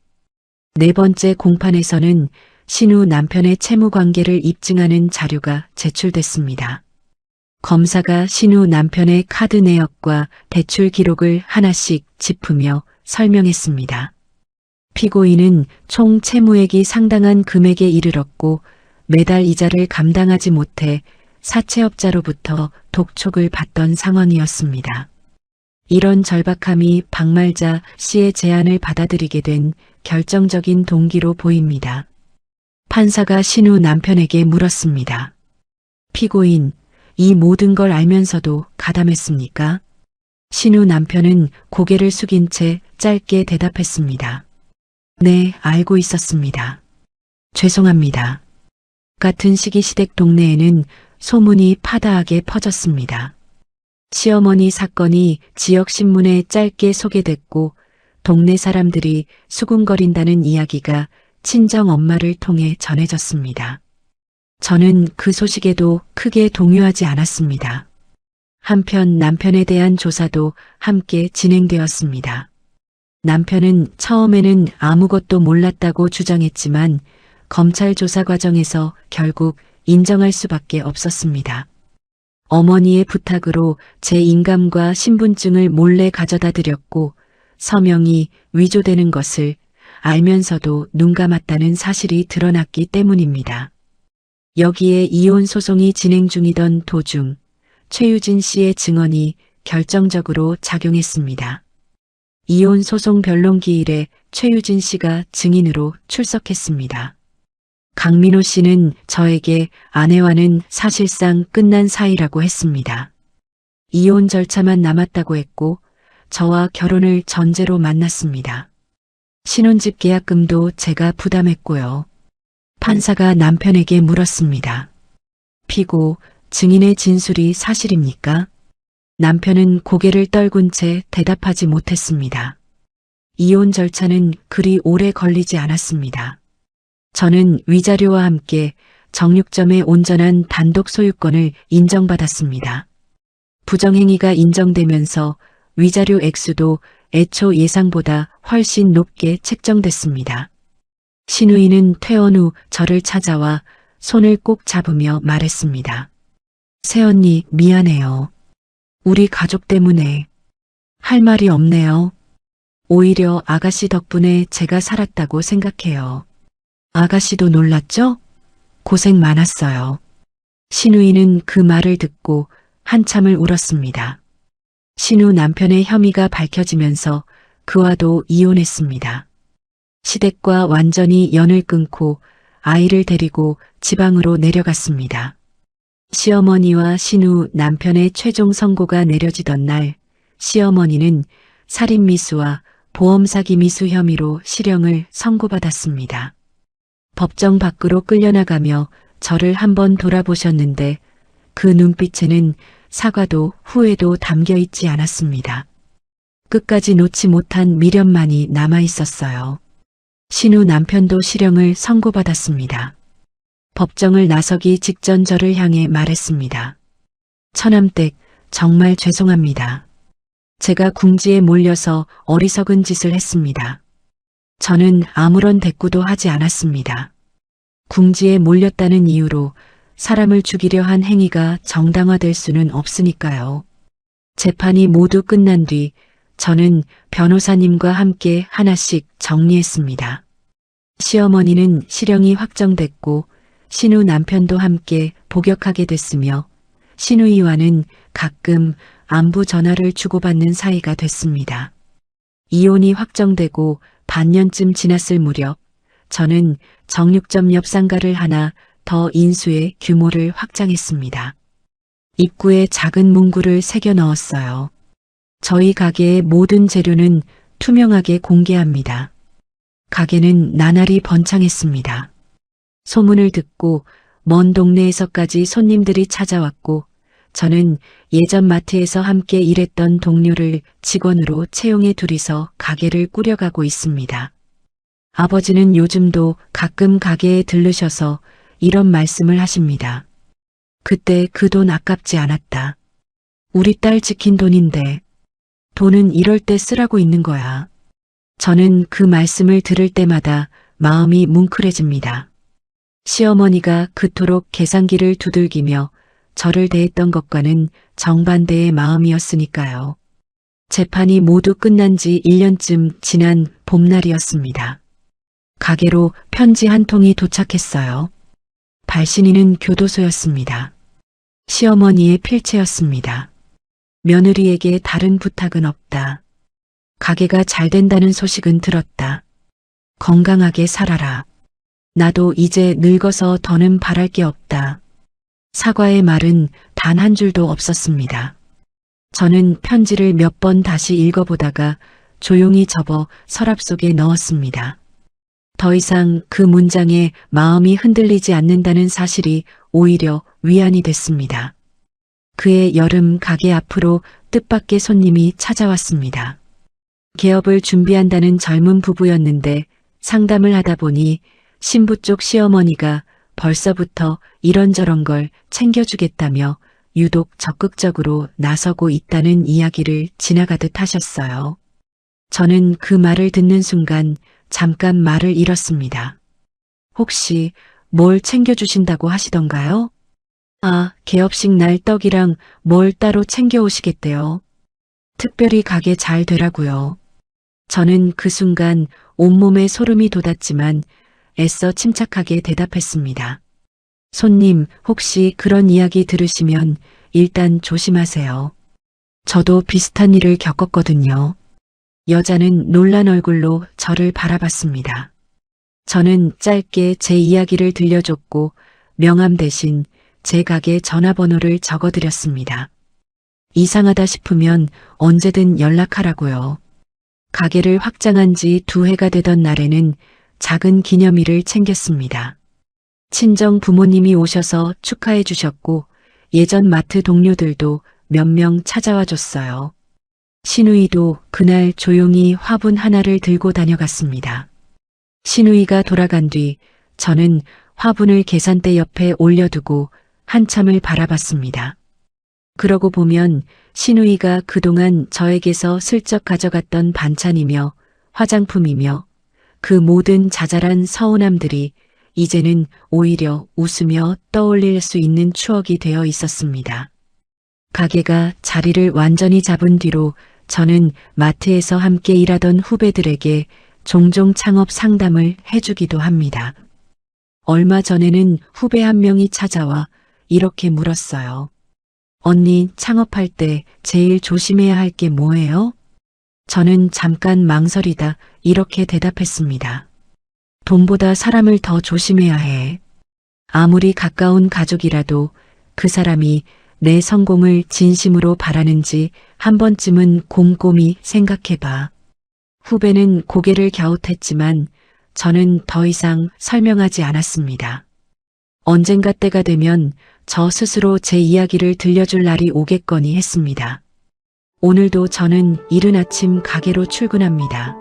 네 번째 공판에서는 신우 남편의 채무 관계를 입증하는 자료가 제출됐습니다. 검사가 신우 남편의 카드 내역과 대출 기록을 하나씩 짚으며 설명했습니다. 피고인은 총 채무액이 상당한 금액에 이르렀고 매달 이자를 감당하지 못해 사채업자로부터 독촉을 받던 상황이었습니다. 이런 절박함이 박말자 씨의 제안을 받아들이게 된 결정적인 동기로 보입니다. 판사가 신우 남편에게 물었습니다. 피고인, 이 모든 걸 알면서도 가담했습니까? 신우 남편은 고개를 숙인 채 짧게 대답했습니다. 네, 알고 있었습니다. 죄송합니다. 같은 시기 시댁 동네에는 소문이 파다하게 퍼졌습니다. 시어머니 사건이 지역신문에 짧게 소개됐고 동네 사람들이 수군거린다는 이야기가 친정 엄마를 통해 전해졌습니다. 저는 그 소식에도 크게 동요하지 않았습니다. 한편 남편에 대한 조사도 함께 진행되었습니다. 남편은 처음에는 아무것도 몰랐다고 주장했지만 검찰 조사 과정에서 결국 인정할 수밖에 없었습니다. 어머니의 부탁으로 제 인감과 신분증을 몰래 가져다 드렸고 서명이 위조되는 것을 알면서도 눈 감았다는 사실이 드러났기 때문입니다. 여기에 이혼 소송이 진행 중이던 도중 최유진 씨의 증언이 결정적으로 작용했습니다. 이혼 소송 변론 기일에 최유진 씨가 증인으로 출석했습니다. 강민호 씨는 저에게 아내와는 사실상 끝난 사이라고 했습니다. 이혼 절차만 남았다고 했고 저와 결혼을 전제로 만났습니다. 신혼집 계약금도 제가 부담했고요. 판사가 남편에게 물었습니다. 피고, 증인의 진술이 사실입니까? 남편은 고개를 떨군 채 대답하지 못했습니다. 이혼 절차는 그리 오래 걸리지 않았습니다. 저는 위자료와 함께 정육점의 온전한 단독 소유권을 인정받았습니다. 부정행위가 인정되면서 위자료 액수도 애초 예상보다 훨씬 높게 책정됐습니다. 신우이는 퇴원 후 저를 찾아와 손을 꼭 잡으며 말했습니다. 새언니 미안해요. 우리 가족 때문에 할 말이 없네요. 오히려 아가씨 덕분에 제가 살았다고 생각해요. 아가씨도 놀랐죠? 고생 많았어요. 신우이는 그 말을 듣고 한참을 울었습니다. 신우 남편의 혐의가 밝혀지면서 그와도 이혼했습니다. 시댁과 완전히 연을 끊고 아이를 데리고 지방으로 내려갔습니다. 시어머니와 신우 남편의 최종 선고가 내려지던 날 시어머니는 살인미수와 보험사기 미수 혐의로 실형을 선고받았습니다. 법정 밖으로 끌려나가며 저를 한번 돌아보셨는데 그 눈빛에는 사과도 후회도 담겨 있지 않았습니다. 끝까지 놓지 못한 미련만이 남아 있었어요. 신우 남편도 실형을 선고받았습니다. 법정을 나서기 직전 저를 향해 말했습니다. 처남댁 정말 죄송합니다. 제가 궁지에 몰려서 어리석은 짓을 했습니다. 저는 아무런 대꾸도 하지 않았습니다. 궁지에 몰렸다는 이유로 사람을 죽이려 한 행위가 정당화될 수는 없으니까요. 재판이 모두 끝난 뒤 저는 변호사님과 함께 하나씩 정리했습니다. 시어머니는 실형이 확정됐고 신우 남편도 함께 복역하게 됐으며 신우이와는 가끔 안부 전화를 주고받는 사이가 됐습니다. 이혼이 확정되고 반년쯤 지났을 무렵 저는 정육점 옆 상가를 하나 더 인수해 규모를 확장했습니다. 입구에 작은 문구를 새겨 넣었어요. 저희 가게의 모든 재료는 투명하게 공개합니다. 가게는 나날이 번창했습니다. 소문을 듣고 먼 동네에서까지 손님들이 찾아왔고 저는 예전 마트에서 함께 일했던 동료를 직원으로 채용해 둘이서 가게를 꾸려가고 있습니다. 아버지는 요즘도 가끔 가게에 들르셔서 이런 말씀을 하십니다. 그때 그 돈 아깝지 않았다. 우리 딸 지킨 돈인데 돈은 이럴 때 쓰라고 있는 거야. 저는 그 말씀을 들을 때마다 마음이 뭉클해집니다. 시어머니가 그토록 계산기를 두들기며 저를 대했던 것과는 정반대의 마음이었으니까요. 재판이 모두 끝난 지 1년쯤 지난 봄날이었습니다. 가게로 편지 한 통이 도착했어요. 발신인은 교도소였습니다. 시어머니의 필체였습니다. 며느리에게 다른 부탁은 없다. 가게가 잘 된다는 소식은 들었다. 건강하게 살아라. 나도 이제 늙어서 더는 바랄 게 없다. 사과의 말은 단 한 줄도 없었습니다. 저는 편지를 몇 번 다시 읽어보다가 조용히 접어 서랍 속에 넣었습니다. 더 이상 그 문장에 마음이 흔들리지 않는다는 사실이 오히려 위안이 됐습니다. 그해 여름 가게 앞으로 뜻밖의 손님이 찾아왔습니다. 개업을 준비한다는 젊은 부부였는데 상담을 하다 보니 신부 쪽 시어머니가 벌써부터 이런저런 걸 챙겨주겠다며 유독 적극적으로 나서고 있다는 이야기를 지나가듯 하셨어요. 저는 그 말을 듣는 순간 잠깐 말을 잃었습니다. 혹시 뭘 챙겨주신다고 하시던가요? 아, 개업식 날 떡이랑 뭘 따로 챙겨오시겠대요. 특별히 가게 잘 되라고요. 저는 그 순간 온몸에 소름이 돋았지만 애써 침착하게 대답했습니다. 손님, 혹시 그런 이야기 들으시면 일단 조심하세요. 저도 비슷한 일을 겪었거든요. 여자는 놀란 얼굴로 저를 바라봤습니다. 저는 짧게 제 이야기를 들려줬고 명함 대신 제 가게 전화번호를 적어드렸습니다. 이상하다 싶으면 언제든 연락하라고요. 가게를 확장한 지 2해가 되던 날에는 작은 기념일을 챙겼습니다. 친정 부모님이 오셔서 축하해 주셨고 예전 마트 동료들도 몇 명 찾아와 줬어요. 시누이도 그날 조용히 화분 하나를 들고 다녀갔습니다. 시누이가 돌아간 뒤 저는 화분을 계산대 옆에 올려두고 한참을 바라봤습니다. 그러고 보면 시누이가 그동안 저에게서 슬쩍 가져갔던 반찬이며 화장품이며 그 모든 자잘한 서운함들이 이제는 오히려 웃으며 떠올릴 수 있는 추억이 되어 있었습니다. 가게가 자리를 완전히 잡은 뒤로 저는 마트에서 함께 일하던 후배들에게 종종 창업 상담을 해주기도 합니다. 얼마 전에는 후배 한 명이 찾아와 이렇게 물었어요. 언니, 창업할 때 제일 조심해야 할 게 뭐예요? 저는 잠깐 망설이다 이렇게 대답했습니다. 돈보다 사람을 더 조심해야 해. 아무리 가까운 가족이라도 그 사람이 내 성공을 진심으로 바라는지 한 번쯤은 곰곰이 생각해봐. 후배는 고개를 갸웃했지만 저는 더 이상 설명하지 않았습니다. 언젠가 때가 되면 저 스스로 제 이야기를 들려줄 날이 오겠거니 했습니다. 오늘도 저는 이른 아침 가게로 출근합니다.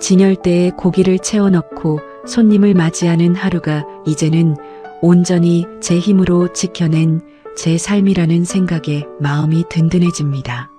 진열대에 고기를 채워넣고 손님을 맞이하는 하루가 이제는 온전히 제 힘으로 지켜낸 제 삶이라는 생각에 마음이 든든해집니다.